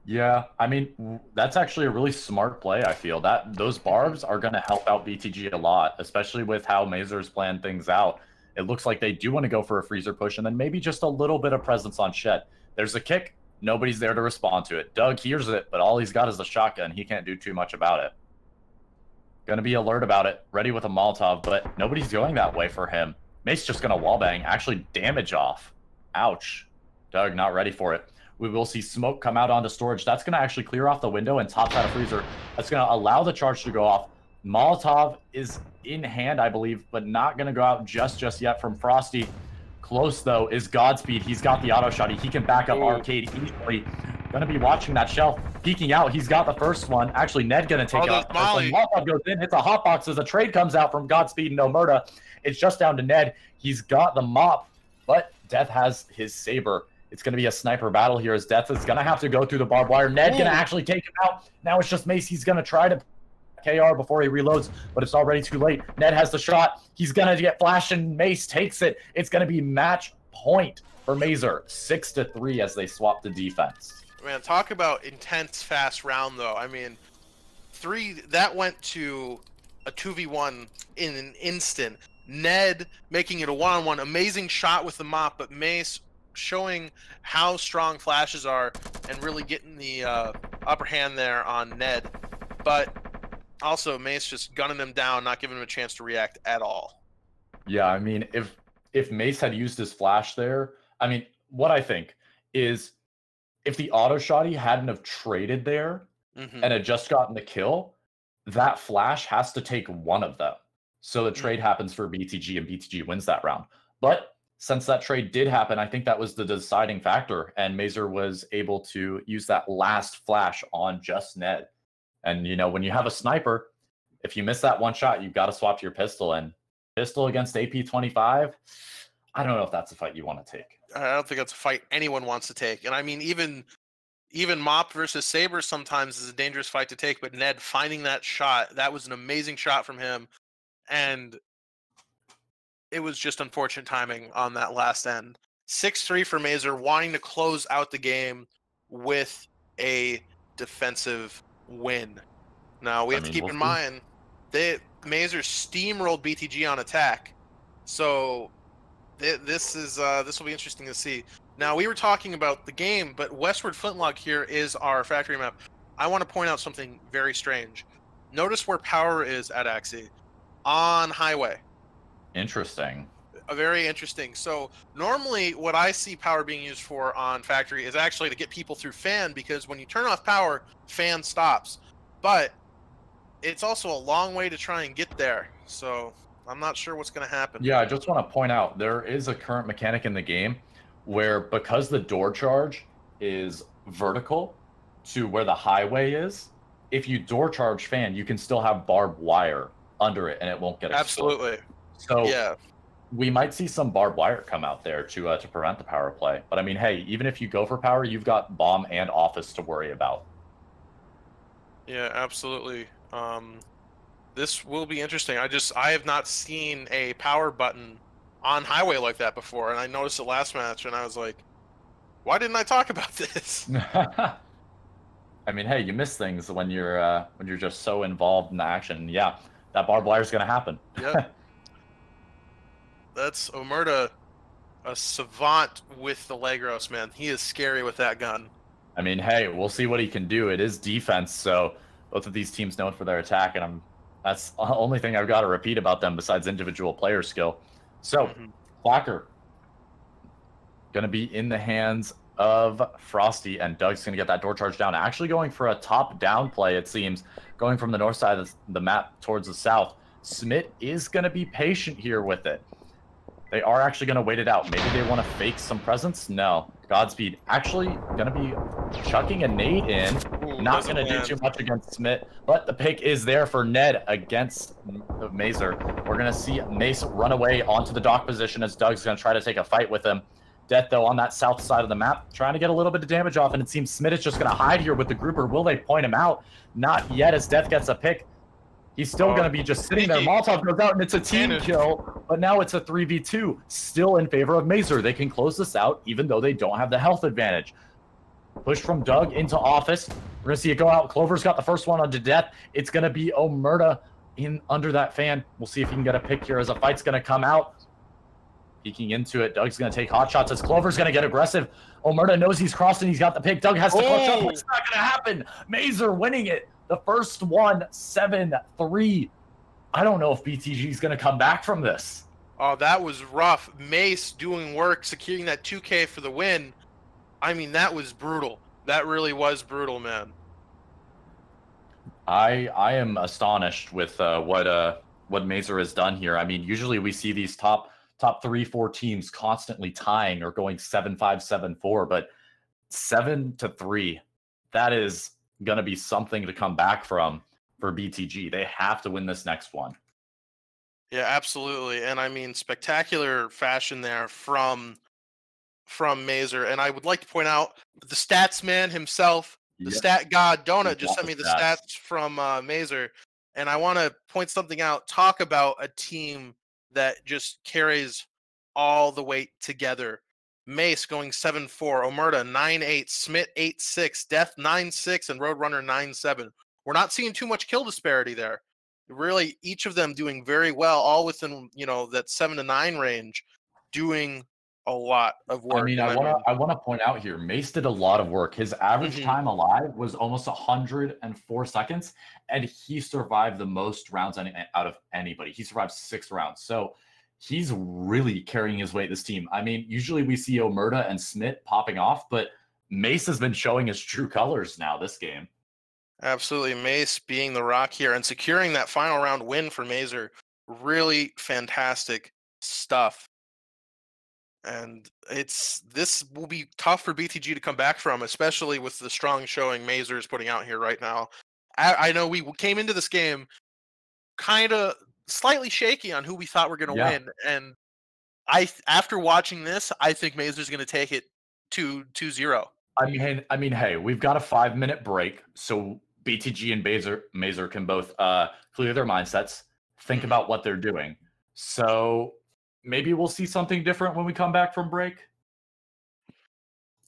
Yeah, I mean, that's actually a really smart play, I feel. That those barbs are going to help out BTG a lot, especially with how Mazers plan things out. It looks like they do want to go for a freezer push and then maybe just a little bit of presence on Shed. There's a kick. Nobody's there to respond to it. Doug hears it, but all he's got is a shotgun. He can't do too much about it. Going to be alert about it. Ready with a Molotov, but nobody's going that way for him. Mace just going to wallbang. Actually damage off. Ouch. Doug not ready for it. We will see smoke come out onto storage. That's going to actually clear off the window and top side of freezer. That's going to allow the charge to go off. Molotov is in hand, I believe, but not going to go out just yet from Frosty. Close, though, is Godspeed. He's got the auto shot. He can back up Arcade easily. Going to be watching that shelf. Peeking out. He's got the first one. Actually, Ned going to take it out. Molotov goes in, hits a hotbox as a trade comes out from Godspeed and Omerta. It's just down to Ned. He's got the mop, but Death has his saber. It's going to be a sniper battle here as Death is going to have to go through the barbed wire. Ned going to actually take him out. Now it's just Mace. He's going to try to KR before he reloads, but it's already too late. Ned has the shot. He's going to get flashed, and Mace takes it. It's going to be match point for Mazer. 6-3 as they swap the defense. Man, talk about intense, fast round, though. I mean, that went to a 2v1 in an instant. Ned making it a one-on-one. Amazing shot with the mop, but Mace showing how strong flashes are and really getting the upper hand there on Ned. But also Mace just gunning him down, not giving him a chance to react at all. Yeah, I mean, if Mace had used his flash there, I mean, what I think is if the auto shotty hadn't have traded there and had just gotten the kill, that flash has to take one of them. So the trade happens for BTG and BTG wins that round. But since that trade did happen, I think that was the deciding factor, and Mazer was able to use that last flash on just Ned. And, you know, when you have a sniper, if you miss that one shot, you've got to swap to your pistol, and pistol against AP-25, I don't know if that's a fight you want to take. I don't think that's a fight anyone wants to take. And I mean, even Mop versus Saber sometimes is a dangerous fight to take, but Ned finding that shot, that was an amazing shot from him. And it was just unfortunate timing on that last end. 6-3 for Mazer, wanting to close out the game with a defensive win. Now, we have to keep in mind, Mazer steamrolled BTG on attack. So this will be interesting to see. Now, we were talking about the game, but Westward Flintlock here is our factory map. I want to point out something very strange. Notice where power is at Axie. On highway. Interesting. Very interesting. So normally what I see power being used for on factory is actually to get people through fan, because when you turn off power, fan stops. But it's also a long way to try and get there. So I'm not sure what's going to happen. Yeah, I just want to point out there is a current mechanic in the game where, because the door charge is vertical to where the highway is, if you door charge fan, you can still have barbed wire under it and it won't get exploded. Absolutely. So yeah, we might see some barbed wire come out there to prevent the power play. But I mean, hey, even if you go for power, you've got bomb and office to worry about. Yeah, absolutely. This will be interesting. I have not seen a power button on highway like that before, and I noticed it last match, and I was like, why didn't I talk about this? I mean, hey, you miss things when you're just so involved in the action. Yeah, that barbed wire is going to happen. Yep. That's Omerta, a savant with the Legros, man. He is scary with that gun. I mean, hey, we'll see what he can do. It is defense, so both of these teams known for their attack, and I'm That's the only thing I've got to repeat about them besides individual player skill. So, Clacker going to be in the hands of Frosty, and Doug's going to get that door charge down. Actually going for a top-down play, it seems, going from the north side of the map towards the south. Smith is going to be patient here with it. They are actually going to wait it out. Maybe they want to fake some presence? No. Godspeed actually going to be chucking a nade in. Ooh, not going to do too much against Smith, but the pick is there for Ned against Mazer. We're going to see Mace run away onto the dock position as Doug's going to try to take a fight with him. Death, though, on that south side of the map, trying to get a little bit of damage off, and it seems Smith is just going to hide here with the grouper. Will they point him out? Not yet, as Death gets a pick. He's still going to be just sitting there. Molotov goes out, and it's a team kill, but now it's a 3v2, still in favor of Mazer. They can close this out, even though they don't have the health advantage. Push from Doug into office. We're going to see it go out. Clover's got the first one onto Death. It's going to be Omerta in under that fan. We'll see if he can get a pick here as a fight's going to come out. Peeking into it. Doug's going to take hot shots as Clover's going to get aggressive. Omerta knows he's crossing. He's got the pick. Doug has to clutch up. It's not going to happen. Mazer winning it. The first one, 7-3. I don't know if BTG is going to come back from this. Oh, that was rough. Mace doing work, securing that 2K for the win. I mean, that was brutal. That really was brutal, man. I am astonished with what Mazer has done here. I mean, usually we see these top 3-4 teams constantly tying or going 7-5, 7-4, but 7-3. That is going to be something to come back from for BTG. They have to win this next one. Yeah, absolutely. And I mean, spectacular fashion there from Mazer. And I would like to point out the stats man himself, the stat god Donut, just sent me the stats from Mazer. And I want to point something out. Talk about a team that just carries all the weight together. Mace going 7-4, Omerta 9-8, Smith 8-6, Death 9-6, and Roadrunner 9-7. We're not seeing too much kill disparity there. Really, each of them doing very well, all within that 7 to 9 range, doing a lot of work. I mean, I want to point out here, Mace did a lot of work. His average time alive was almost 104 seconds, and he survived the most rounds out of anybody. He survived 6 rounds. So he's really carrying his weight, this team. I mean, usually we see Omerta and Smith popping off, but Mace has been showing his true colors now this game. Absolutely. Mace being the rock here and securing that final round win for Mazer. Really fantastic stuff. And this will be tough for BTG to come back from, especially with the strong showing Mazer is putting out here right now. I know we came into this game kind of slightly shaky on who we thought were going to win, and after watching this, I think Mazer's going to take it 2-0. I mean, hey, we've got a 5-minute break, so BTG and Mazer can both clear their mindsets, think about what they're doing. So maybe we'll see something different when we come back from break.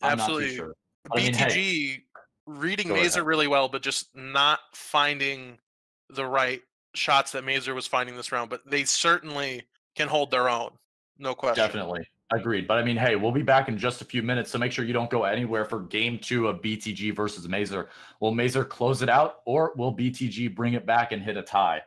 Absolutely. Sure. BTG reading Mazer really well, but just not finding the right shots that Mazer was finding this round. But they certainly can hold their own. No question. Definitely. Agreed. But I mean, hey, we'll be back in just a few minutes, so make sure you don't go anywhere for game 2 of BTG versus Mazer. Will Mazer close it out, or will BTG bring it back and hit a tie?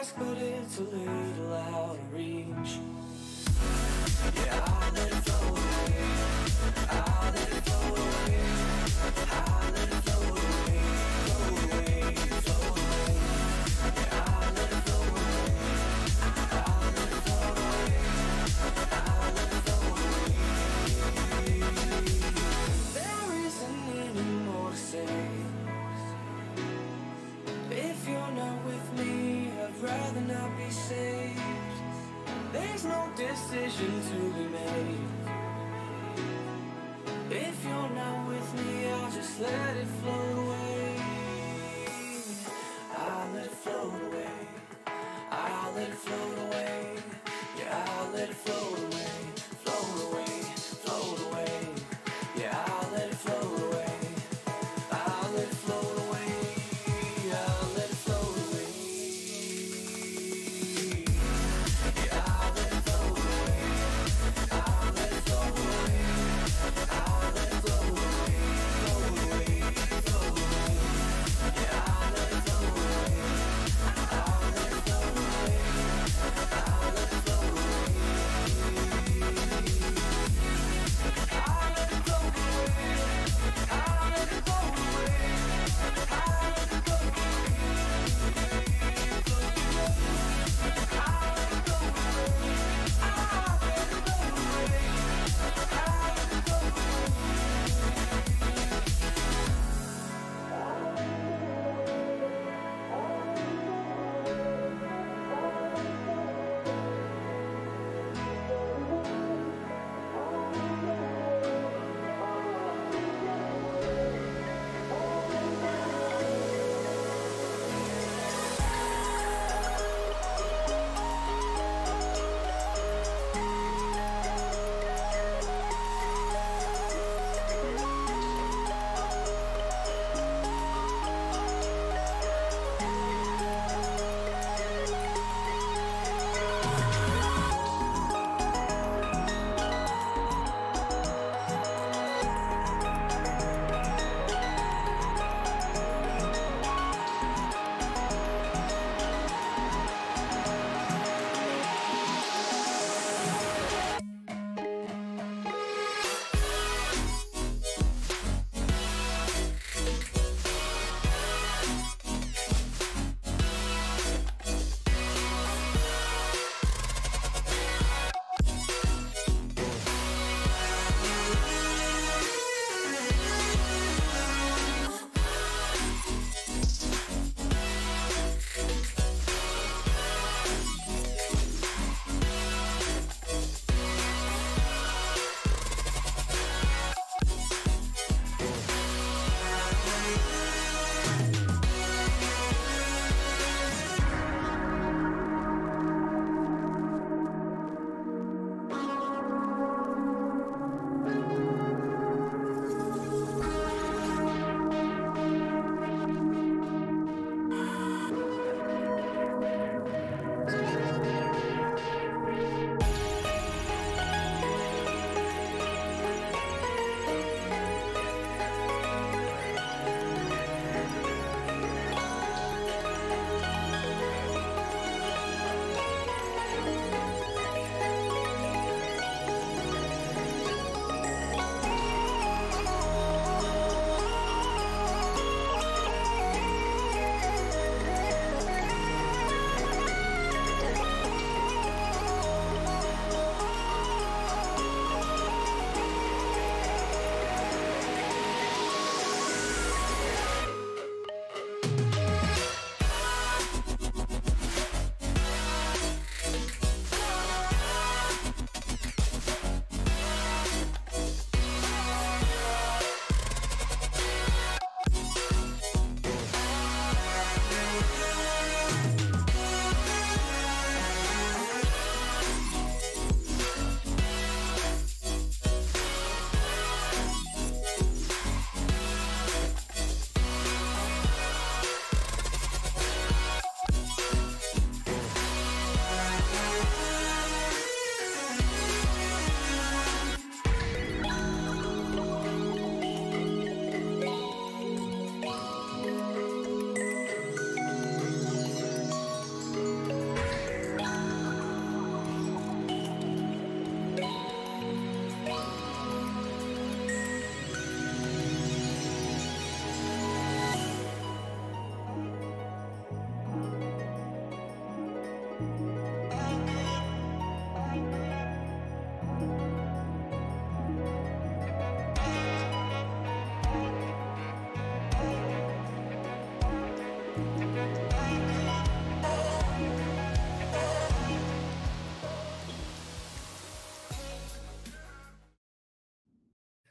ask, but it's a little out of reach. Yeah, I'll let it float away. I'll let it float away. I'll let it float away. Float away, float away. Yeah, I'll let it float away. I'll let it float away. I'll let it float away. There isn't any more to say. If you're not with me, I'd rather not be saved. There's no decision to be made. If you're not with me, I'll just let it float away. I'll let it float away. I'll let it float away. Yeah, I'll let it float away. Float away, float away. Yeah, I'll let it float away. I'll let it float away. I'll let it float away. Yeah, I'll let it float away. I'll let it float away. I'll let it float away. Float away, float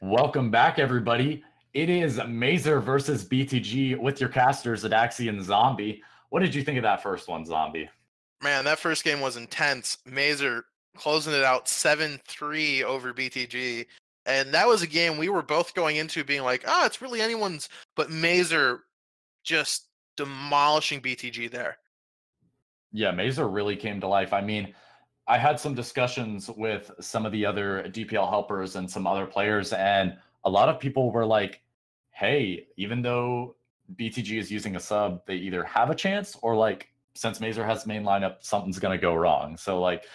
Welcome back, everybody. It is Mazer versus BTG with your casters, Adaxi and Zombie. What did you think of that first one, Zombie? Man, that first game was intense. Mazer closing it out 7-3 over BTG. And that was a game we were both going into being like, it's really anyone's. But Mazer just demolishing BTG there. Yeah, Mazer really came to life. I mean, I had some discussions with some of the other DPL helpers and some other players, and a lot of people were like, hey, even though BTG is using a sub, they either have a chance or like, since Mazer has main lineup, something's going to go wrong. So like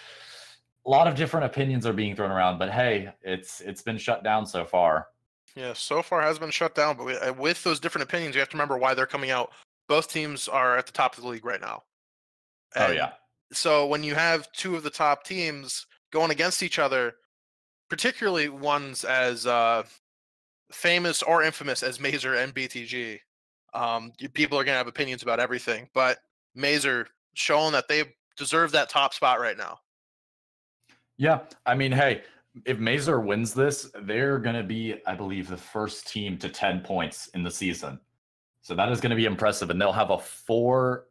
a lot of different opinions are being thrown around, but hey, it's been shut down so far. Yeah, so far has been shut down, but with those different opinions, you have to remember why they're coming out. Both teams are at the top of the league right now. Oh, yeah. So when you have two of the top teams going against each other, particularly ones as famous or infamous as Mazer and BTG, people are going to have opinions about everything. But Mazer showing that they deserve that top spot right now. Yeah, I mean, hey, if Mazer wins this, they're going to be, I believe, the first team to 10 points in the season. So that is going to be impressive, and they'll have a four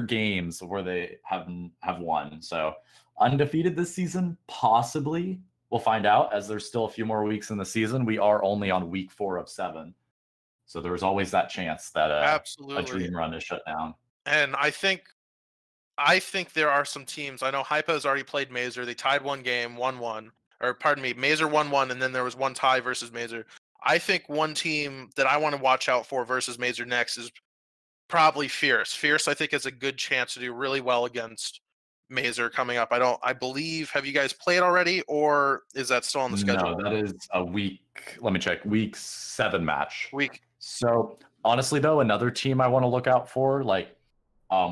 games where they have won. So undefeated this season, possibly. We'll find out, as there's still a few more weeks in the season. We are only on week 4 of 7. So there's always that chance that a dream run is shut down. And I think there are some teams. I know Hypa has already played Mazer. They tied one game, 1-1. Or pardon me, Mazer 1-1, and then there was one tie versus Mazer. I think one team that I want to watch out for versus Mazer next is probably Fierce. Fierce, I think, has a good chance to do really well against Mazer coming up. I believe, have you guys played already, or is that still on the schedule? No, that is a week, let me check, week 7 match. Week. So honestly, though, another team I want to look out for, like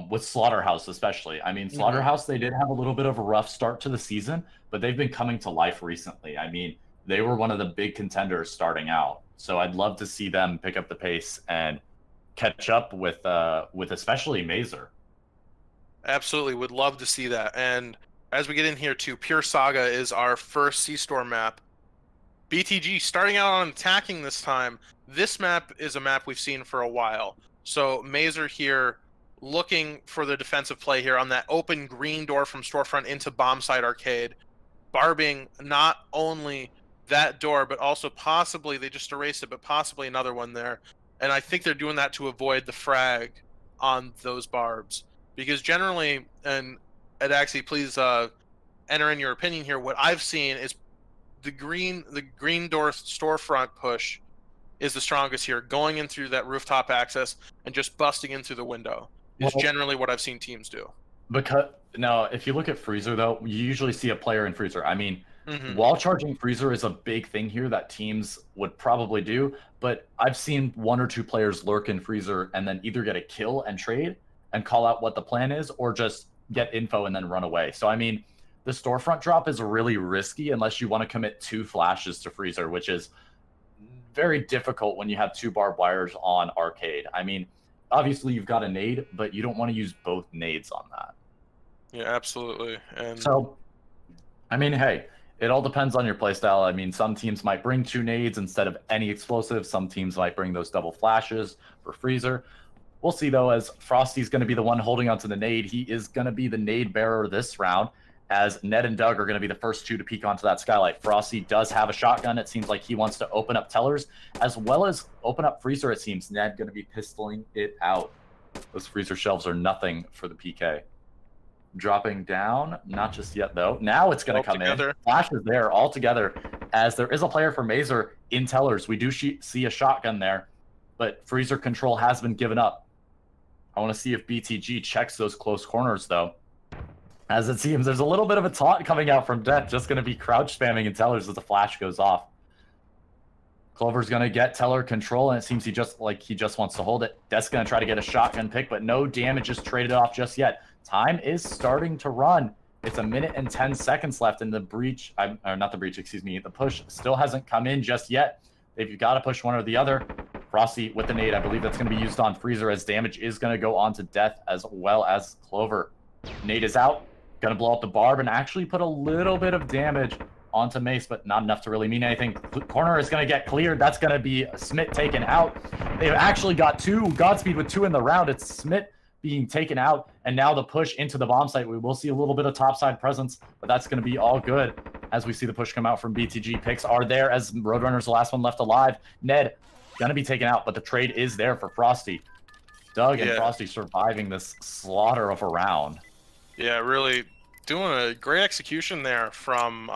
with Slaughterhouse especially. I mean, Slaughterhouse, they did have a little bit of a rough start to the season, but they've been coming to life recently. I mean, they were one of the big contenders starting out. So I'd love to see them pick up the pace and catch up with especially Mazer. Absolutely, would love to see that. And as we get in here too, Pure Saga is our first C-Store map. BTG starting out on attacking this time. This map is a map we've seen for a while. So Mazer here looking for the defensive play here on that open green door from Storefront into Bombside Arcade. Barbing not only that door, but also possibly, they just erased it, but possibly another one there. And I think they're doing that to avoid the frag on those barbs. Because generally, and Adaxi, please enter in your opinion here, what I've seen is the green door Storefront push is the strongest here, going in through that rooftop access and just busting in through the window is generally what I've seen teams do. Because now, if you look at Freezer, though, you usually see a player in Freezer. I mean, wall charging Freezer is a big thing here that teams would probably do, but I've seen 1 or 2 players lurk in Freezer and then either get a kill and trade and call out what the plan is, or just get info and then run away. So, I mean, the Storefront drop is really risky unless you want to commit 2 flashes to Freezer, which is very difficult when you have 2 barbed wires on Arcade. I mean, obviously you've got a nade, but you don't want to use both nades on that. Yeah, absolutely. And so, I mean, hey, it all depends on your playstyle. I mean, some teams might bring 2 nades instead of any explosives. Some teams might bring those double flashes for Freezer. We'll see, though, as Frosty's going to be the one holding onto the nade. He is going to be the nade bearer this round, as Ned and Doug are going to be the first 2 to peek onto that skylight. Frosty does have a shotgun. It seems like he wants to open up Tellers, as well as open up Freezer, it seems. Ned going to be pistoling it out. Those Freezer shelves are nothing for the PK. Dropping down, not just yet, though. Now it's going to come in. Flash is there all together, as there is a player for Mazer in Tellers. We do see a shotgun there, but Freezer control has been given up. I want to see if BTG checks those close corners, though. As it seems, there's a little bit of a taunt coming out from Death, just going to be crouch spamming in Tellers as the flash goes off. Clover's going to get Teller control, and it seems he just wants to hold it. Death's going to try to get a shotgun pick, but no damage is traded off just yet. Time is starting to run. It's 1 minute and 10 seconds left in the breach. Not the breach, excuse me. The push still hasn't come in just yet. They've got to push one or the other. Frosty with the nade. I believe that's going to be used on Freezer, as damage is going to go on to Death as well as Clover. Nade is out. Going to blow up the barb and actually put a little bit of damage onto Mace, but not enough to really mean anything. Corner is going to get cleared. That's going to be Smith taken out. They've actually got 2 Godspeed with 2 in the round. It's Smith being taken out, and now the push into the bomb site. We will see a little bit of topside presence, but that's going to be all good as we see the push come out from BTG. Picks are there as Roadrunner's the last one left alive. Ned going to be taken out, but the trade is there for Frosty. Doug and Frosty surviving this slaughter of a round. Yeah, really doing a great execution there from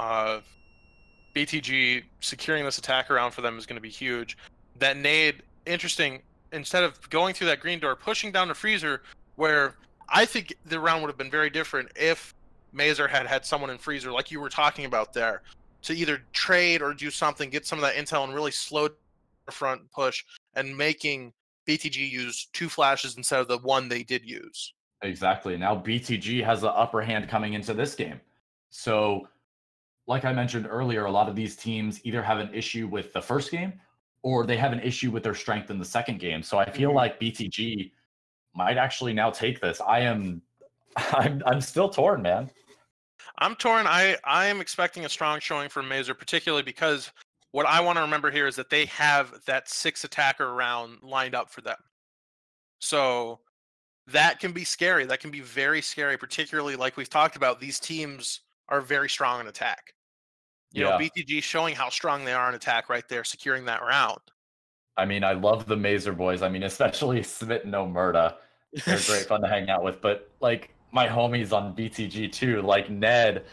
BTG. Securing this attack around for them is going to be huge. That nade, interesting, instead of going through that green door, pushing down to Freezer, where I think the round would have been very different if Mazer had someone in Freezer, like you were talking about there, to either trade or do something, get some of that intel and really slow the front push, and making BTG use 2 flashes instead of the 1 they did use. Exactly. Now BTG has the upper hand coming into this game. So, like I mentioned earlier, a lot of these teams either have an issue with the first game or they have an issue with their strength in the second game. So I feel like BTG might actually now take this. I'm still torn, man. I'm torn. I am expecting a strong showing from Mazer, particularly because what I want to remember here is that they have that 6 attacker round lined up for them. So that can be scary. That can be very scary, particularly like we've talked about. These teams are very strong in attack. You know, BTG showing how strong they are in attack right there, securing that round. I mean, I love the Mazer boys. I mean, especially Smith and Omerta. They're great fun to hang out with. But, like, my homies on BTG, too, like Ned,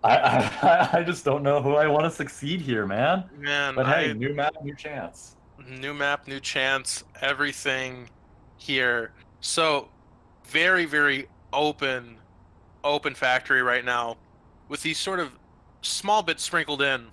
I just don't know who I want to succeed here, man. But hey, new map, new chance. New map, new chance. Everything here. So, very, very open factory right now with these sort of small bits sprinkled in.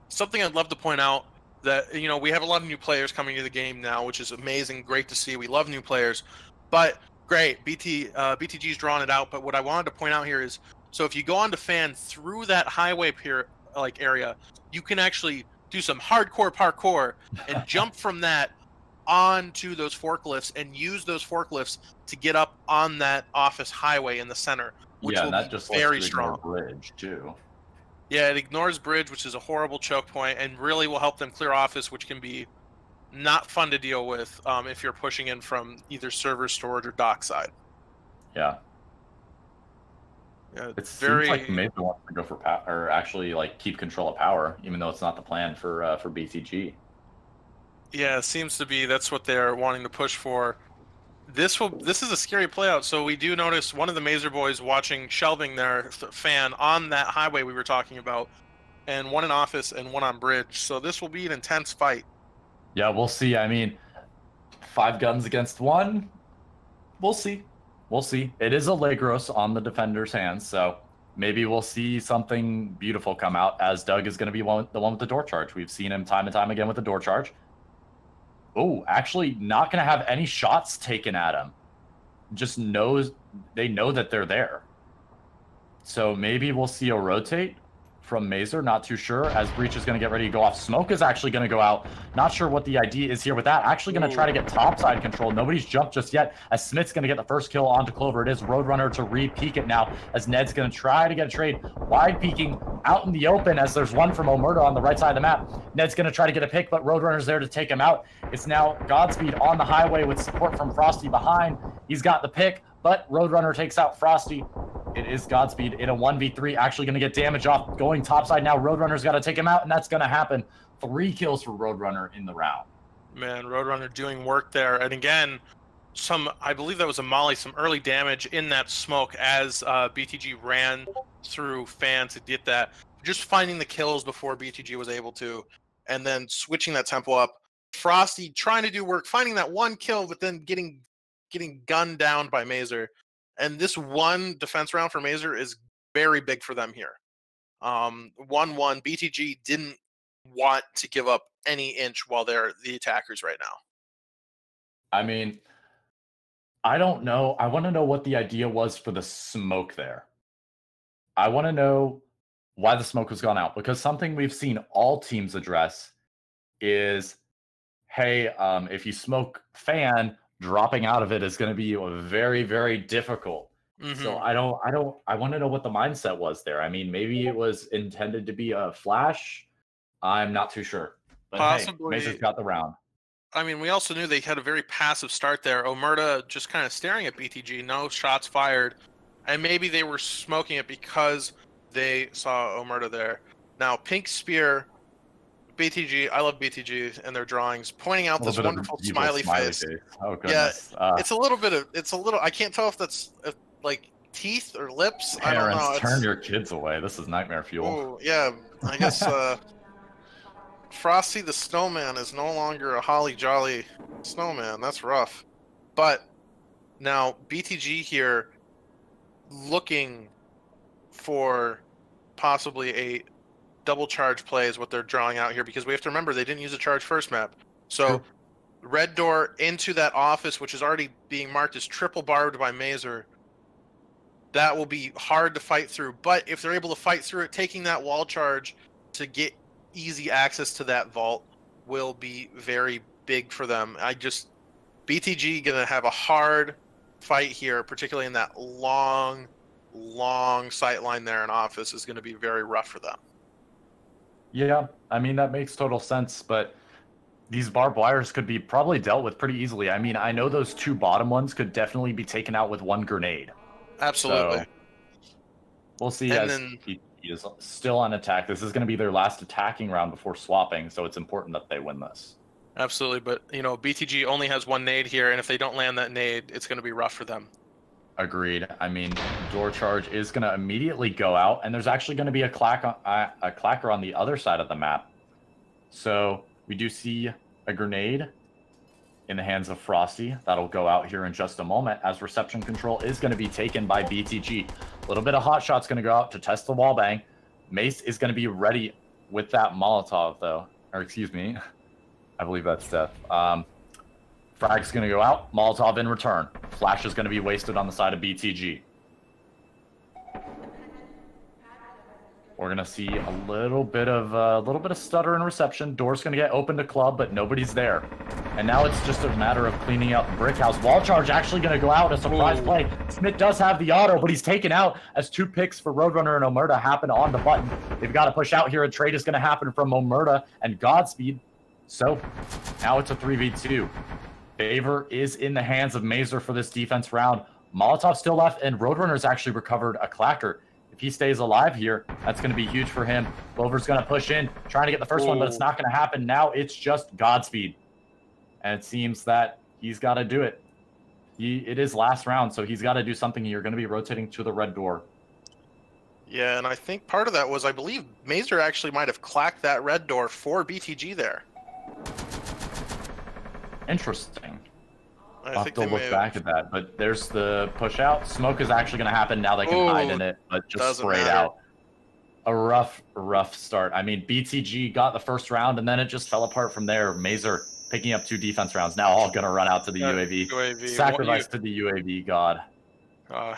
Something I'd love to point out that, you know, we have a lot of new players coming to the game now, which is amazing, great to see. We love new players, but great, BTG's drawn it out. But what I wanted to point out here is, so if you go onto Fan through that highway area, you can actually do some hardcore parkour and jump from that onto those forklifts and use those forklifts to get up on that office highway in the center, which will be very strong. Bridge too. Yeah, it ignores bridge, which is a horrible choke point, and really will help them clear office, which can be not fun to deal with if you're pushing in from either server, storage, or dock side. Yeah. Yeah, it seems like maybe wants to go for power, or actually like keep control of power, even though it's not the plan for BTG. Yeah, it seems to be that's what they're wanting to push for. This is a scary playout. So we do notice one of the Mazer boys watching shelving their Fan on that highway we were talking about, and one in office and one on bridge. So this will be an intense fight. Yeah, we'll see. I mean, 5 guns against 1. We'll see. We'll see. It is a Legros on the defender's hands, so maybe we'll see something beautiful come out, as Doug is going to be the one with the door charge. We've seen him time and time again with the door charge. Oh, actually not going to have any shots taken at him. Just they know that they're there. So maybe we'll see a rotate from Mazer, not too sure, as Breach is going to get ready to go off. Smoke is actually going to go out. Not sure what the idea is here with that. Actually going to try to get topside control. Nobody's jumped just yet, as Smith's going to get the first kill onto Clover. It is Roadrunner to re-peek it now, as Ned's going to try to get a trade. Wide peeking out in the open, as there's one from Omerta on the right side of the map. Ned's going to try to get a pick, but Roadrunner's there to take him out. It's now Godspeed on the highway with support from Frosty behind. He's got the pick, but Roadrunner takes out Frosty. It is Godspeed in a 1v3, actually going to get damage off, going topside now. Roadrunner's got to take him out, and that's going to happen. 3 kills for Roadrunner in the round. Man, Roadrunner doing work there. And again, I believe that was a molly, some early damage in that smoke as BTG ran through Fan to get that. Just finding the kills before BTG was able to, and then switching that tempo up. Frosty trying to do work, finding that 1 kill, but then getting gunned down by Mazer. And this 1 defense round for Mazer is very big for them here. 1-1, BTG didn't want to give up any inch while they're the attackers right now. I mean, I don't know. I want to know what the idea was for the smoke there. I want to know why the smoke has gone out, because something we've seen all teams address is, hey, if you smoke Fan, dropping out of it is going to be very, very difficult. So I want to know what the mindset was there. I mean, maybe it was intended to be a flash. I'm not too sure. But Possibly. hey, Mazer's got the round. I mean, we also knew they had a very passive start there. Omerta just kind of staring at BTG, no shots fired. And maybe they were smoking it because they saw Omerta there. Now, Pink Spear, BTG, I love BTG and their drawings, pointing out this wonderful smiley face. Oh, goodness. Yeah, it's a little, I can't tell if that's like teeth or lips. I don't know. Parents, turn your kids away. This is nightmare fuel. Ooh, yeah, I guess Frosty the Snowman is no longer a holly jolly snowman. That's rough. But now BTG here looking for possibly a double charge play is what they're drawing out here, because we have to remember they didn't use a charge first map. So red door into that office, which is already being marked as triple barbed by Mazer. That will be hard to fight through. But if they're able to fight through it, taking that wall charge to get easy access to that vault will be very big for them. BTG gonna have a hard fight here, particularly in that long sight line there in office is gonna be very rough for them. Yeah, I mean, that makes total sense, but these barbed wires could be probably dealt with pretty easily. I mean, I know those two bottom ones could definitely be taken out with one grenade. Absolutely. So we'll see as he is still on attack. This is going to be their last attacking round before swapping, so it's important that they win this. Absolutely, but BTG only has one nade here, and if they don't land that nade, it's going to be rough for them. Agreed. I mean, door charge is going to immediately go out, and there's actually going to be a clacker on the other side of the map. So we do see a grenade in the hands of Frosty. That'll go out here in just a moment, as reception control is going to be taken by BTG. A little bit of hot shot's going to go out to test the wall bang. Mace is going to be ready with that Molotov, though. Or excuse me, I believe that's Steph. Frag's going to go out. Molotov in return. Flash is going to be wasted on the side of BTG. We're going to see a little bit of stutter in reception. Door's going to get open to club, but nobody's there. And now it's just a matter of cleaning out the brick house. Wall charge actually going to go out. A surprise play. Smith does have the auto, but he's taken out as two picks for Roadrunner and Omerta happen on the button. They've got to push out here. A trade is going to happen from Omerta and Godspeed. So now it's a 3v2. Favor is in the hands of Mazer for this defense round. Molotov still left, and Roadrunner's actually recovered a clacker. If he stays alive here, that's going to be huge for him. Clover's going to push in, trying to get the first one, but it's not going to happen. Now it's just Godspeed. And it seems that he's got to do it. It is last round, so he's got to do something. You're going to be rotating to the red door. Yeah, and I think part of that was, I believe Mazer actually might have clacked that red door for BTG there. Interesting. I think they'll look back at that, but there's the push out. Smoke is actually going to happen. Now they can hide in it, but just sprayed out. A rough start. I mean, BTG got the first round, and then it just fell apart from there. Mazer picking up two defense rounds. Now all going to run out to the UAV. Sacrifice to the UAV god.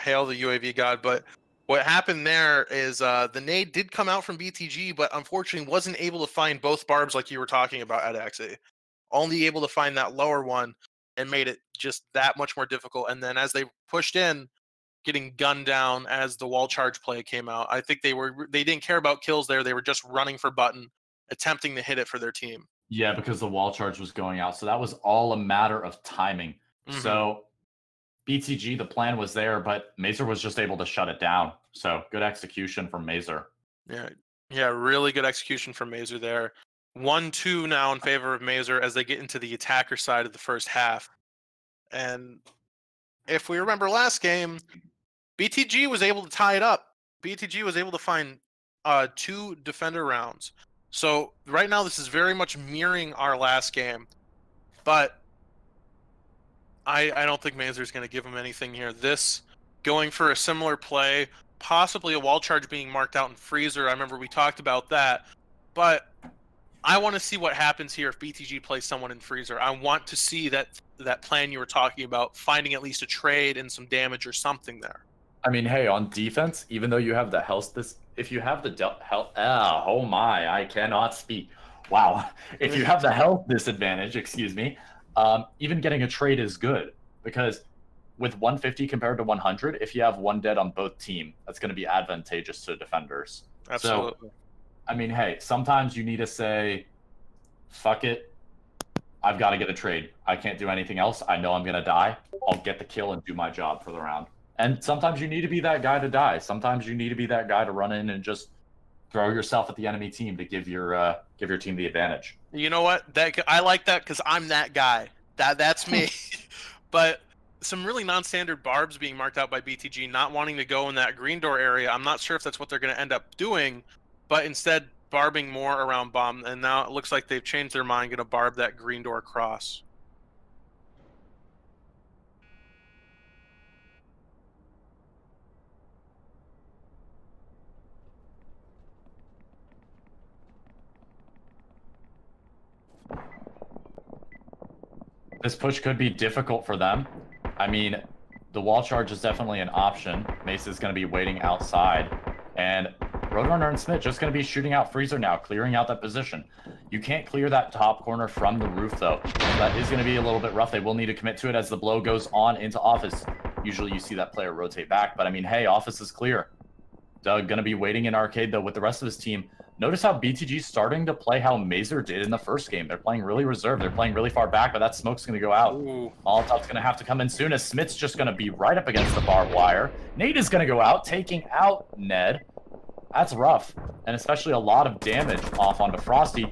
Hail the UAV god. But what happened there is the nade did come out from BTG, but unfortunately wasn't able to find both barbs like you were talking about at Axie. Only able to find that lower one, and made it just that much more difficult. And then as they pushed in, getting gunned down as the wall charge play came out. I think they didn't care about kills there. They were just running for button, attempting to hit it for their team. Yeah, because the wall charge was going out. So that was all a matter of timing. Mm-hmm. So BTG, the plan was there, but Mazer was just able to shut it down. So good execution from Mazer. Yeah, really good execution from Mazer there. 1-2 now in favor of Mazer as they get into the attacker side of the first half. And if we remember last game, BTG was able to tie it up. BTG was able to find 2 defender rounds. So right now this is very much mirroring our last game. But I don't think Mazer's going to give him anything here. This going for a similar play, possibly a wall charge being marked out in freezer. I remember we talked about that. But I want to see what happens here if BTG plays someone in freezer. I want to see that plan you were talking about, finding at least a trade and some damage or something there. I mean, hey, on defense, even though you have the health, if you have the health, oh my, I cannot speak. Wow, if you have the health disadvantage, excuse me, even getting a trade is good, because with 150 compared to 100, if you have one dead on both team, that's going to be advantageous to defenders. Absolutely. So, I mean, hey, sometimes you need to say, fuck it. I've got to get a trade. I can't do anything else. I know I'm going to die. I'll get the kill and do my job for the round. And sometimes you need to be that guy to die. Sometimes you need to be that guy to run in and just throw yourself at the enemy team to give your team the advantage. You know what? I like that because I'm that guy. That's me. But some really non-standard barbs being marked out by BTG, not wanting to go in that green door area. I'm not sure if that's what they're going to end up doing, but instead barbing more around bomb. And now it looks like they've changed their mind, going to barb that green door across. This push could be difficult for them. I mean, the wall charge is definitely an option. Mace is going to be waiting outside. And Roadrunner and Smith just going to be shooting out Freezer now, clearing out that position. You can't clear that top corner from the roof, though. That is going to be a little bit rough. They will need to commit to it as the blow goes on into Office. Usually you see that player rotate back, but I mean, hey, Office is clear. Doug going to be waiting in Arcade, though, with the rest of his team. Notice how BTG's starting to play how Mazer did in the first game. They're playing really reserved. They're playing really far back, but that smoke's going to go out. Molotov's going to have to come in soon as Smith's just going to be right up against the barbed wire. Nate is going to go out, taking out Ned. That's rough, and especially a lot of damage off onto Frosty.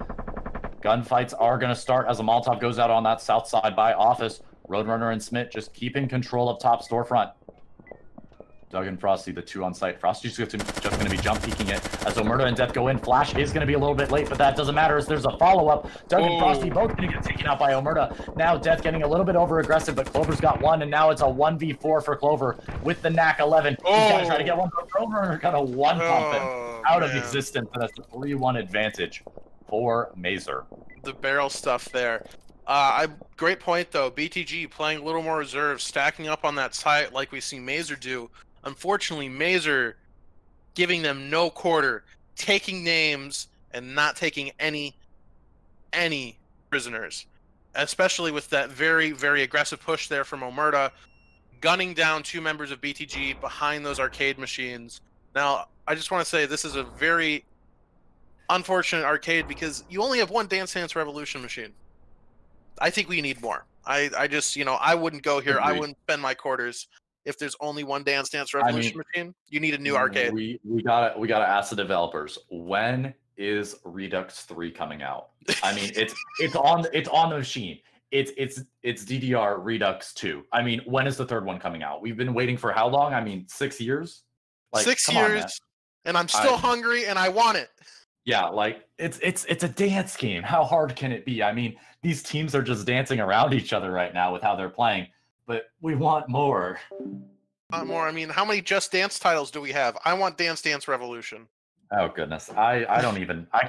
Gunfights are going to start as a Molotov goes out on that south side by Office. Roadrunner and Smith just keeping control of top storefront. Doug and Frosty, the two on site. Frosty's just going to be jump peeking it as Omerta and Death go in. Flash is going to be a little bit late, but that doesn't matter as there's a follow-up. Doug and Frosty both going to get taken out by Omerta. Now Death getting a little bit over-aggressive, but Clover's got one, and now it's a 1v4 for Clover with the NAC 11. He's going to try to get one, but Roadrunner got a one-pump him out of existence, and that's a 3-1 advantage for Mazer. The barrel stuff there. Great point, though. BTG playing a little more reserve, stacking up on that site like we see Mazer do. Unfortunately, Mazer giving them no quarter, taking names and not taking any prisoners, especially with that very, very aggressive push there from Omerta, gunning down 2 members of BTG behind those arcade machines. Now, I just want to say this is a very unfortunate arcade because you only have one Dance Dance Revolution machine. I think we need more. I just, I wouldn't go here. I wouldn't spend my quarters. If there's only one Dance Dance Revolution machine, you need a new arcade. We gotta ask the developers, when is Redux 3 coming out? I mean, it's on the machine. It's DDR Redux 2. I mean, when is the third one coming out? We've been waiting for how long? I mean, 6 years. 6 years, and I'm still hungry and I want it. Yeah, like it's a dance game. How hard can it be? I mean, these teams are just dancing around each other right now with how they're playing. But we want more. More. I mean, how many Just Dance titles do we have? I want Dance Dance Revolution. Oh goodness, I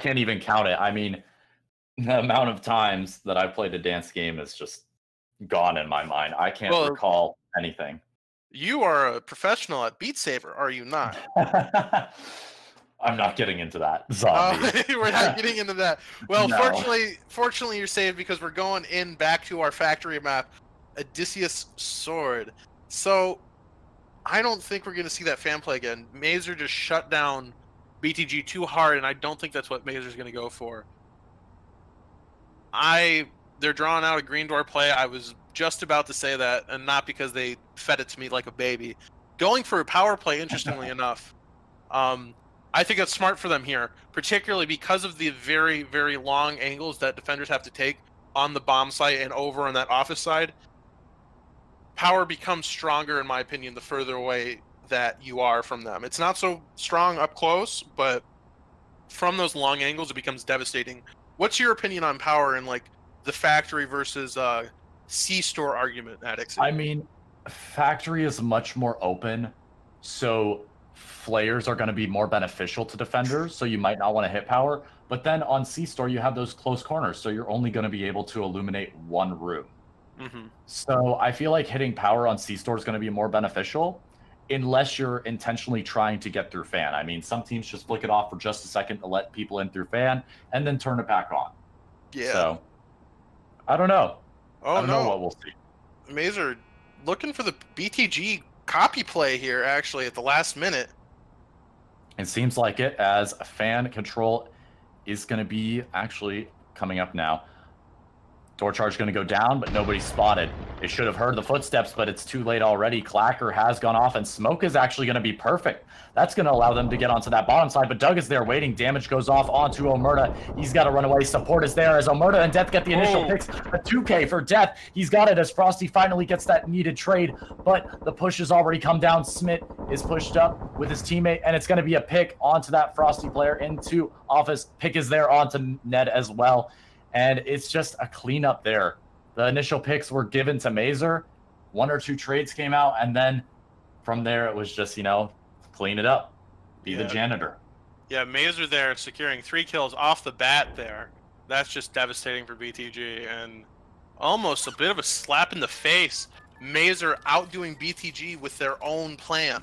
can't even count it. I mean, the amount of times that I've played a dance game is just gone in my mind. I can't recall anything. You are a professional at Beat Saber, are you not? I'm not getting into that. Zombie. We're not getting into that. Well, No. fortunately, you're saved because we're going in back to our factory map. Odysseus Sword. So I don't think we're going to see that fan play again. Mazer just shut down BTG too hard, and I don't think that's what Mazer's going to go for. They're drawing out a green door play. I was just about to say that, and not because they fed it to me like a baby. Going for a power play, interestingly enough. I think that's smart for them here, particularly because of the very, very long angles that defenders have to take on the bomb site and over on that office side. Power becomes stronger, in my opinion, the further away that you are from them. It's not so strong up close, but from those long angles, it becomes devastating. What's your opinion on power in like the factory versus C-store argument, Addicts? I mean, factory is much more open, so flares are going to be more beneficial to defenders, so you might not want to hit power. But then on C-store, you have those close corners, so you're only going to be able to illuminate one room. Mm-hmm. So I feel like hitting power on C-store is going to be more beneficial unless you're intentionally trying to get through fan. I mean, some teams just flick it off for just a second to let people in through fan and then turn it back on. Yeah. So I don't know. Oh, I don't know what we'll see. Mazer looking for the BTG copy play here, actually, at the last minute. It seems like it, as fan control is going to be actually coming up now. Door charge going to go down, but nobody's spotted. It should have heard the footsteps, but it's too late already. Clacker has gone off, and Smoke is actually going to be perfect. That's going to allow them to get onto that bottom side, but Doug is there waiting. Damage goes off onto Omerta. He's got to run away. Support is there as Omerta and Death get the initial picks. A 2K for Death. He's got it as Frosty finally gets that needed trade, but the push has already come down. Smith is pushed up with his teammate, and it's going to be a pick onto that Frosty player into Office. Pick is there onto Ned as well. And it's just a cleanup there. The initial picks were given to Mazer. 1 or 2 trades came out, and then from there it was just, clean it up. Be the janitor. Yeah, Mazer there securing 3 kills off the bat there. That's just devastating for BTG, and almost a bit of a slap in the face. Mazer outdoing BTG with their own plan.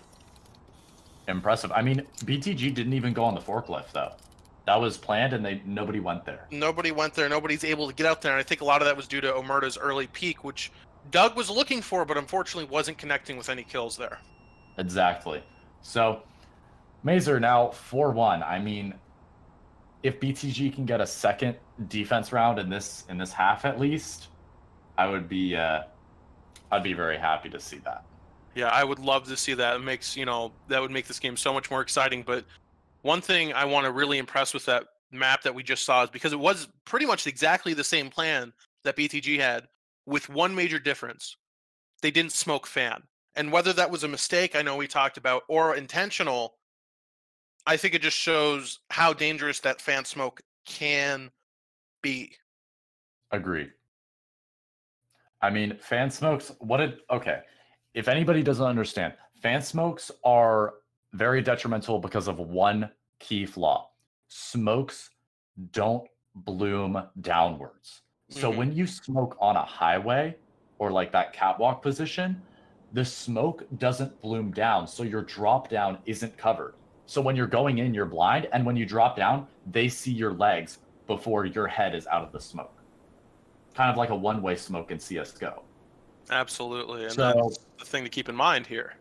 Impressive. I mean, BTG didn't even go on the forklift, though. That was planned, and nobody went there. Nobody went there. Nobody's able to get out there, and I think a lot of that was due to Omerta's early peak, which Doug was looking for, but unfortunately wasn't connecting with any kills there. Exactly. So, Mazer now 4-1. I mean, if BTG can get a second defense round in this half at least, I'd be very happy to see that. Yeah, I would love to see that. It makes, that would make this game so much more exciting, but one thing I want to really impress with that map that we just saw is because it was pretty much exactly the same plan that BTG had, with one major difference. They didn't smoke fan. And whether that was a mistake, I know we talked about, or intentional, I think it just shows how dangerous that fan smoke can be. Agreed. I mean, fan smokes, okay. If anybody doesn't understand, fan smokes are very detrimental because of one key flaw. Smokes don't bloom downwards. So when you smoke on a highway or like that catwalk position, the smoke doesn't bloom down. So your drop down isn't covered. So when you're going in, you're blind. And when you drop down, they see your legs before your head is out of the smoke. Kind of like a one-way smoke in CSGO. Absolutely. And that's the thing to keep in mind here.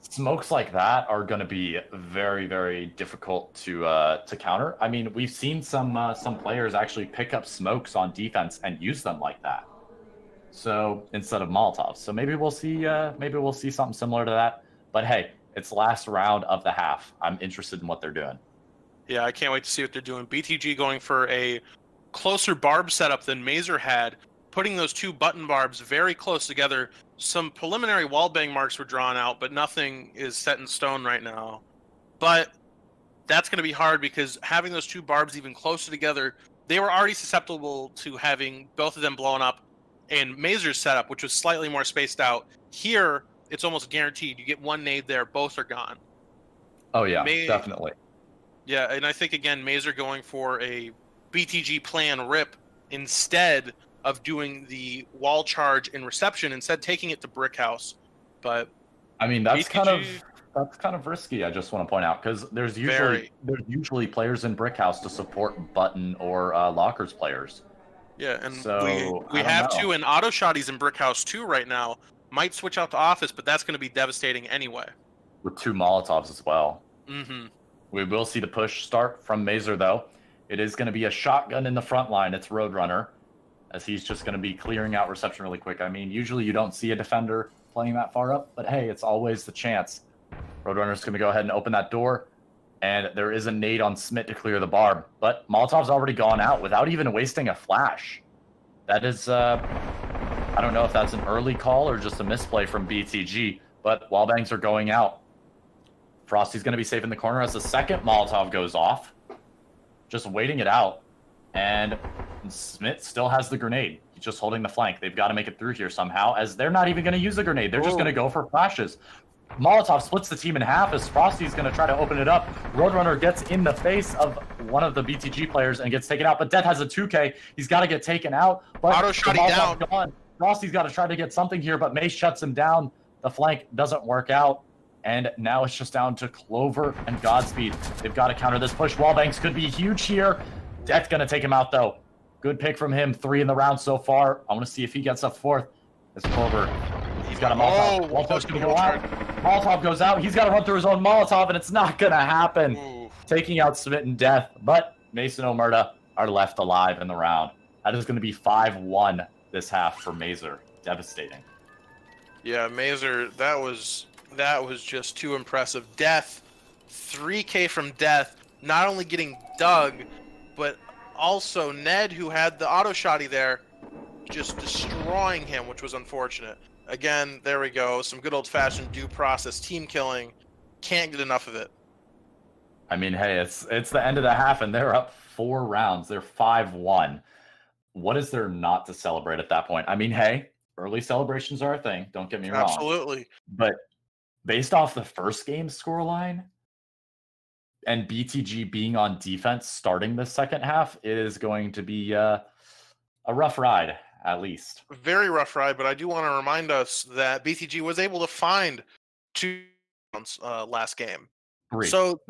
Smokes like that are going to be very, very difficult to counter. I mean, we've seen some players actually pick up smokes on defense and use them like that. So instead of Molotovs, so maybe we'll see something similar to that. But hey, it's last round of the half. I'm interested in what they're doing. Yeah, I can't wait to see what they're doing. BTG going for a closer barb setup than Mazer had, putting those 2 button barbs very close together. Some preliminary wallbang marks were drawn out, but nothing is set in stone right now. But that's going to be hard because having those 2 barbs even closer together, they were already susceptible to having both of them blown up in Mazer's setup, which was slightly more spaced out. Here, it's almost guaranteed. You get 1 nade there, both are gone. Oh, yeah, definitely. Yeah, and I think, again, Mazer going for a BTG plan rip instead of doing the wall charge in reception, instead taking it to brick house. But I mean, that's kind of risky. I just want to point out, because there's usually players in brick house to support button or lockers players. Yeah, and so, we have 2 in auto shotties in brick house too right now. Might switch out to office, but that's going to be devastating anyway. With 2 Molotovs as well. Mm-hmm. We will see the push start from Mazer though. It is going to be a shotgun in the front line. It's Roadrunner, as he's just going to be clearing out reception really quick. I mean, usually you don't see a defender playing that far up, but hey, it's always the chance. Roadrunner's going to go ahead and open that door, and there is a nade on Smith to clear the barb, but Molotov's already gone out without even wasting a flash. That is, I don't know if that's an early call or just a misplay from BTG, but wallbangs are going out. Frosty's going to be safe in the corner as the second Molotov goes off, just waiting it out. And Smith still has the grenade. He's just holding the flank. They've got to make it through here somehow, as they're not even going to use the grenade. They're just going to go for flashes. Molotov splits the team in half as Frosty's going to try to open it up. Roadrunner gets in the face of one of the BTG players and gets taken out. But Death has a 2K. He's got to get taken out. But auto shotty down. Gone. Frosty's got to try to get something here, but Mace shuts him down. The flank doesn't work out. And now it's just down to Clover and Godspeed. They've got to counter this push. Wallbangs could be huge here. Death going to take him out, though. Good pick from him. 3 in the round so far. I want to see if he gets a 4th. As Clover He's got a Molotov. Molotov's going to go out. Molotov goes out. He's got to run through his own Molotov, and it's not going to happen. Ooh. Taking out Smitten Death, but Mason Omerta are left alive in the round. That is going to be 5-1 this half for Mazer. Devastating. Yeah, Mazer, that was just too impressive. Death, 3K from Death, not only getting dug, but also Ned, who had the auto shotty there, just destroying him, which was unfortunate. Again, there we go. Some good old-fashioned due process team killing. Can't get enough of it. I mean, hey, it's the end of the half, and they're up 4 rounds. They're 5-1. What is there not to celebrate at that point? I mean, hey, early celebrations are a thing. Don't get me wrong. Absolutely. But based off the first game scoreline and BTG being on defense starting the second half, it is going to be a rough ride, at least. Very rough ride, but I do want to remind us that BTG was able to find 2 rounds last game. 3. So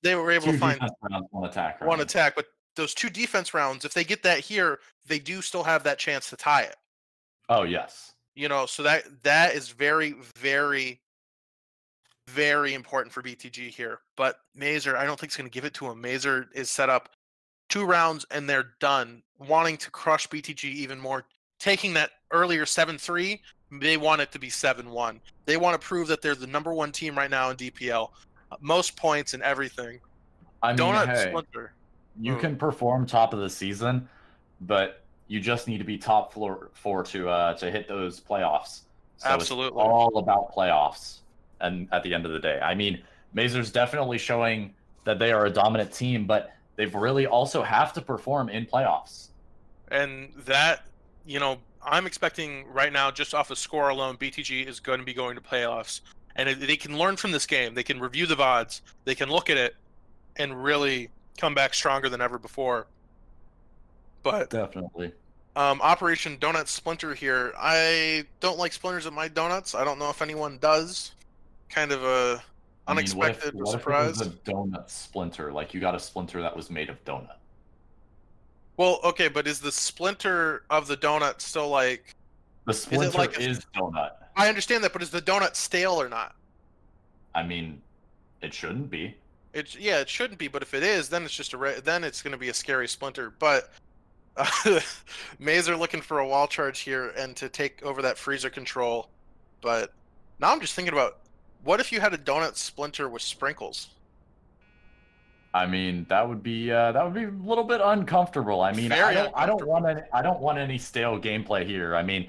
they were able 2 to find defense rounds, 1 attack round. 1 attack, but those 2 defense rounds, if they get that here, they do still have that chance to tie it. Oh, yes. You know, so that is very, very, very important for BTG here. But Mazer, I don't think it's going to give it to him. Mazer is set up 2 rounds and they're done, wanting to crush BTG even more. Taking that earlier 7-3, they want it to be 7-1. They want to prove that they're the #1 team right now in DPL. Most points and everything. I mean, Donut hey, Splinter. you can perform top of the season, but you just need to be top 4 to hit those playoffs. So Absolutely. It's all about playoffs. And at the end of the day, I mean, Mazer's definitely showing that they are a dominant team, but they've really also have to perform in playoffs. And that, you know, I'm expecting right now, just off the score alone, BTG is going to be going to playoffs. And they can learn from this game. They can review the VODs. They can look at it and really come back stronger than ever before. But Definitely. Operation Donut Splinter here. I don't like splinters at my donuts. I don't know if anyone does. Kind of a unexpected surprise. What if it was a donut splinter? Like you got a splinter that was made of donut. Well, okay, but is the splinter of the donut still like... The splinter is donut. I understand that, but is the donut stale or not? I mean, it shouldn't be. Yeah, it shouldn't be, but if it is, then it's just then it's going to be a scary splinter. But Mazer looking for a wall charge here and to take over that freezer control. But now I'm just thinking about, what if you had a donut splinter with sprinkles? I mean, that would be a little bit uncomfortable. I mean, I don't want any stale gameplay here. I mean,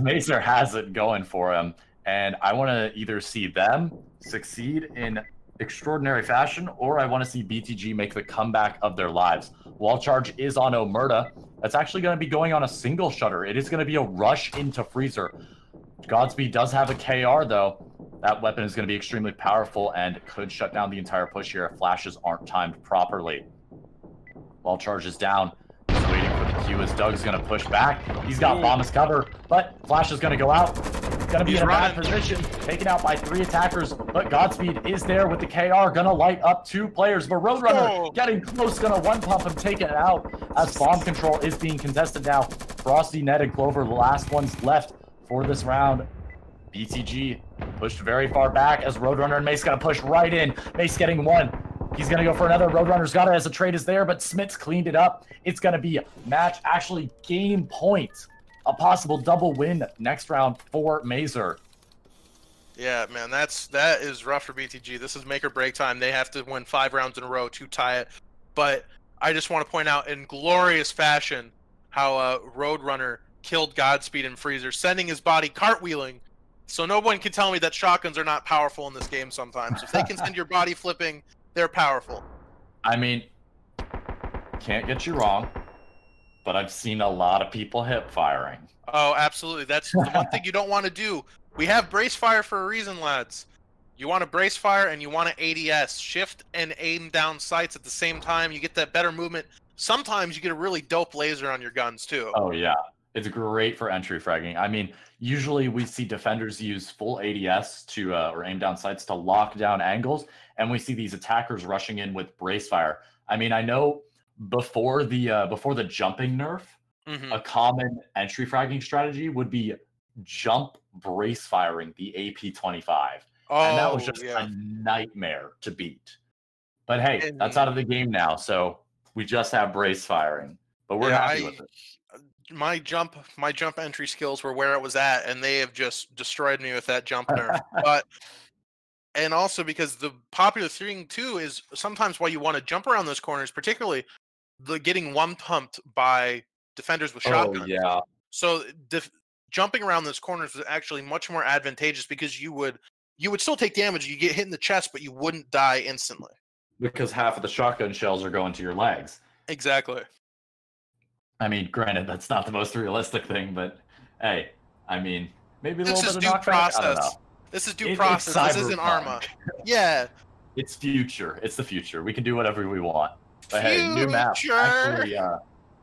Mazer has it going for him, and I want to either see them succeed in extraordinary fashion, or I want to see BTG make the comeback of their lives. Wall charge is on Omerta. That's actually going to be going on a single shutter. It is going to be a rush into freezer. Godspeed does have a KR though. That weapon is going to be extremely powerful and could shut down the entire push here if flashes aren't timed properly. Wall charge is down. He's waiting for the Q as Doug's going to push back. He's got bomb as cover, but flash is going to go out. Going to be in a bad position, taken out by 3 attackers, but Godspeed is there with the KR, going to light up 2 players, but Roadrunner getting close, going to one pump him, taking it out as bomb control is being contested now. Frosty, Ned, and Clover, the last ones left for this round. BTG pushed very far back as Roadrunner and Mace going to push right in. Mace getting 1. He's going to go for another. Roadrunner's got it as the trade is there, but Smits cleaned it up. It's going to be a match, actually game point. A possible double win next round for Mazer. Yeah, man, that is rough for BTG. This is make or break time. They have to win 5 rounds in a row to tie it. But I just want to point out in glorious fashion how Roadrunner killed Godspeed and Freezer, sending his body cartwheeling. So no one can tell me that shotguns are not powerful in this game sometimes. If they can send your body flipping, they're powerful. I mean, can't get you wrong, but I've seen a lot of people hip firing. Oh, absolutely. That's the one thing you don't want to do. We have brace fire for a reason, lads. You want to brace fire and you want to ADS. Shift and aim down sights at the same time. You get that better movement. Sometimes you get a really dope laser on your guns, too. Oh, yeah. It's great for entry fragging. I mean, usually we see defenders use full ADS to or aim down sights to lock down angles, and we see these attackers rushing in with brace fire. I mean, I know before the jumping nerf, a common entry fragging strategy would be jump brace firing the AP-25. Oh, And that was just yeah. a nightmare to beat. But hey, And- that's out of the game now, so we just have brace firing. But we're happy with it. My jump entry skills were where it was at, and they have just destroyed me with that jump nerf. And also because the popular thing too is sometimes why you want to jump around those corners, particularly the getting one pumped by defenders with shotguns. Oh yeah. So jumping around those corners was actually much more advantageous because you would still take damage. You get hit in the chest, but you wouldn't die instantly. Because half of the shotgun shells are going to your legs. Exactly. I mean, granted, that's not the most realistic thing, but hey, I mean, maybe a This little is bit due of knockback. I don't know. process. This is due It's process. This isn't cyberpunk. Arma. Yeah. It's future. It's the future. We can do whatever we want. But hey, new map. Future. Actually,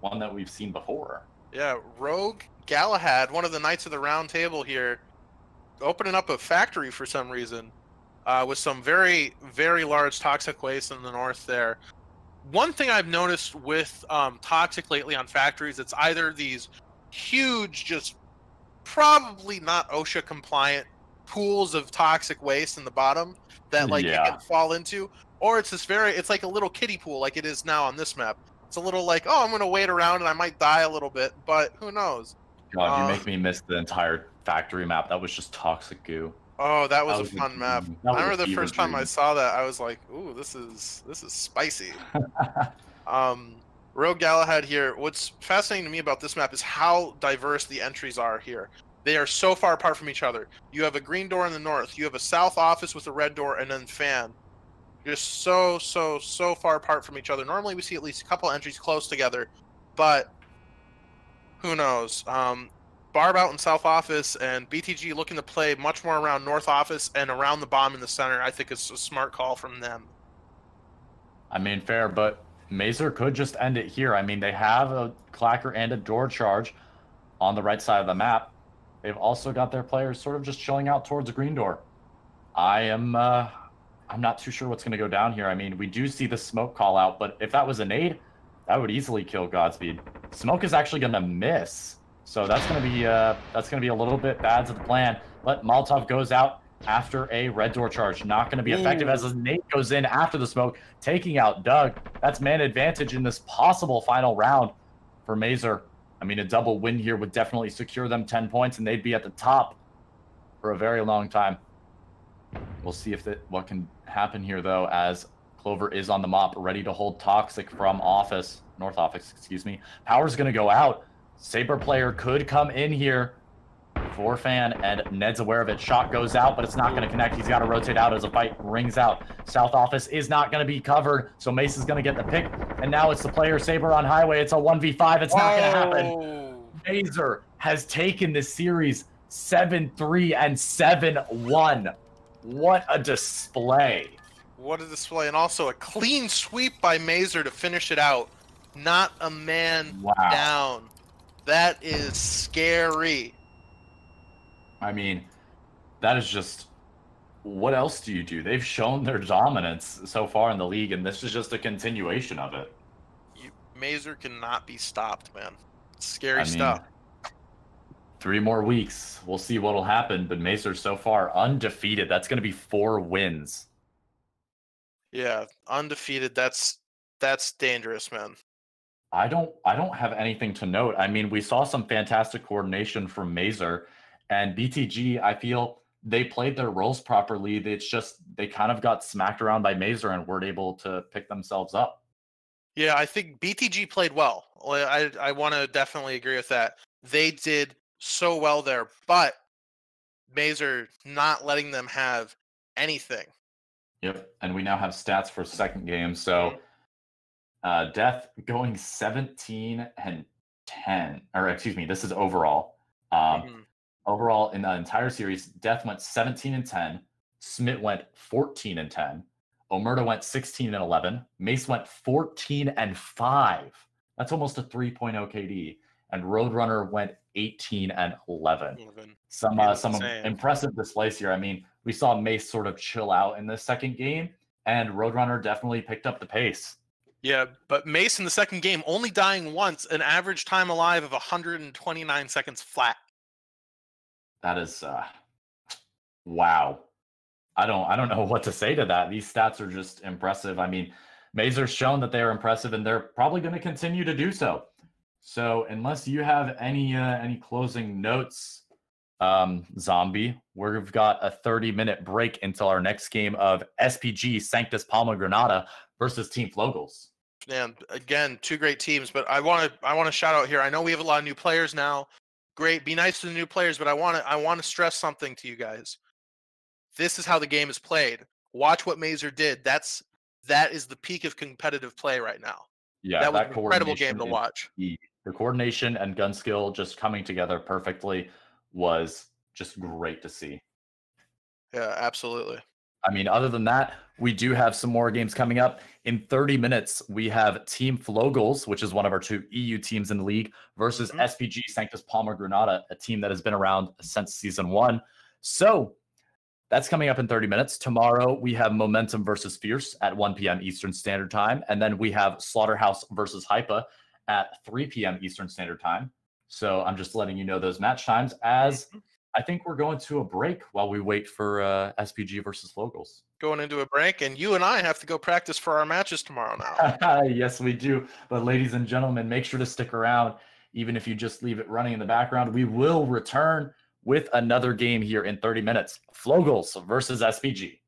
one that we've seen before. Yeah, Rogue Galahad, one of the Knights of the Round Table here, opening up a factory for some reason, with some very, very large toxic waste in the north there. One thing I've noticed with toxic lately on factories, it's either these huge, just probably not OSHA compliant pools of toxic waste in the bottom that you can fall into, or it's it's like a little kiddie pool like it is now on this map. It's a little like, oh, I'm gonna wait around and I might die a little bit, but who knows? God, you make me miss the entire factory map. That was just toxic goo. Oh, that was a fun map. I remember the first time I dream. saw that, I was like, ooh, this is spicy. Rogue Galahad here. What's fascinating to me about this map is how diverse the entries are here. They are so far apart from each other. You have a green door in the north. You have a south office with a red door, and then fan. Just so far apart from each other. Normally we see at least a couple entries close together, but who knows? Barb out in south office and BTG looking to play much more around north office and around the bomb in the center. I think it's a smart call from them. I mean, fair, but Mazer could just end it here. I mean, they have a clacker and a door charge on the right side of the map. They've also got their players sort of just chilling out towards the green door. I'm not too sure what's going to go down here. I mean, we do see the smoke call out, but if that was a nade, that would easily kill Godspeed. Smoke is actually going to miss, so that's going to be a little bit bad to the plan. But Molotov goes out after a red door charge, not going to be effective as a nade goes in after the smoke, taking out Doug. That's man advantage in this possible final round for Mazer. I mean, a double win here would definitely secure them 10 points, and they'd be at the top for a very long time. We'll see what can happen here, though, as Clover is on the mop, ready to hold Toxic from North Office, excuse me. Power's going to go out. Saber player could come in here for Fan, and Ned's aware of it. Shot goes out, but it's not going to connect. He's got to rotate out as a fight rings out. South Office is not going to be covered, so Mace is going to get the pick, and now it's the player Saber on Highway. It's a 1v5. It's not going to happen. Mazer has taken this series 7-3 and 7-1. What a display. What a display. And also a clean sweep by Mazer to finish it out. Not a man down. That is scary. I mean, that is just... What else do you do? They've shown their dominance so far in the league, and this is just a continuation of it. Mazer cannot be stopped, man. Scary stuff. 3 more weeks. We'll see what'll happen, but Mazer so far undefeated. That's going to be 4 wins. Yeah, undefeated. That's dangerous, man. I don't have anything to note. I mean, we saw some fantastic coordination from Mazer, and BTG, I feel they played their roles properly. It's just they kind of got smacked around by Mazer and weren't able to pick themselves up. Yeah, I think BTG played well. I want to definitely agree with that. They did so well there, but Mazer not letting them have anything. Yep, and we now have stats for second game. So Death going 17 and 10, or excuse me, this is overall. Overall in the entire series, Death went 17 and 10, Smit went 14 and 10, Omerta went 16 and 11, Mace went 14 and 5. That's almost a 3.0 KD. And Roadrunner went 18 and 11. Some impressive displays here. I mean, we saw Mace sort of chill out in the second game, and Roadrunner definitely picked up the pace. Yeah, but Mace in the second game only dying once, an average time alive of 129 seconds flat. That is wow. I don't know what to say to that. These stats are just impressive. I mean, Mazer's shown that they are impressive, and they're probably going to continue to do so. So, unless you have any closing notes, Zombie, we've got a 30-minute break until our next game of SPG Sanctus Palma Granada versus Team Flogels. And again, two great teams, but I want to shout out here. I know we have a lot of new players now. Great, be nice to the new players, but I want to stress something to you guys. This is how the game is played. Watch what Mazer did. That is the peak of competitive play right now. Yeah, that was an incredible game to watch. The coordination and gun skill just coming together perfectly was just great to see. Yeah, absolutely. I mean, other than that, we do have some more games coming up. In 30 minutes, we have Team Flogels, which is one of our 2 EU teams in the league, versus SPG Sanctus Palma Granada, a team that has been around since Season 1. So that's coming up in 30 minutes. Tomorrow, we have Momentum versus Fierce at 1 p.m. Eastern Standard Time. And then we have Slaughterhouse versus Hypa at 3 p.m. Eastern Standard Time. So I'm just letting you know those match times, as I think we're going to a break while we wait for SPG versus Flogels. Going into a break, and you and I have to go practice for our matches tomorrow now. Yes, we do. But ladies and gentlemen, make sure to stick around. Even if you just leave it running in the background, we will return with another game here in 30 minutes. Flogels versus SPG.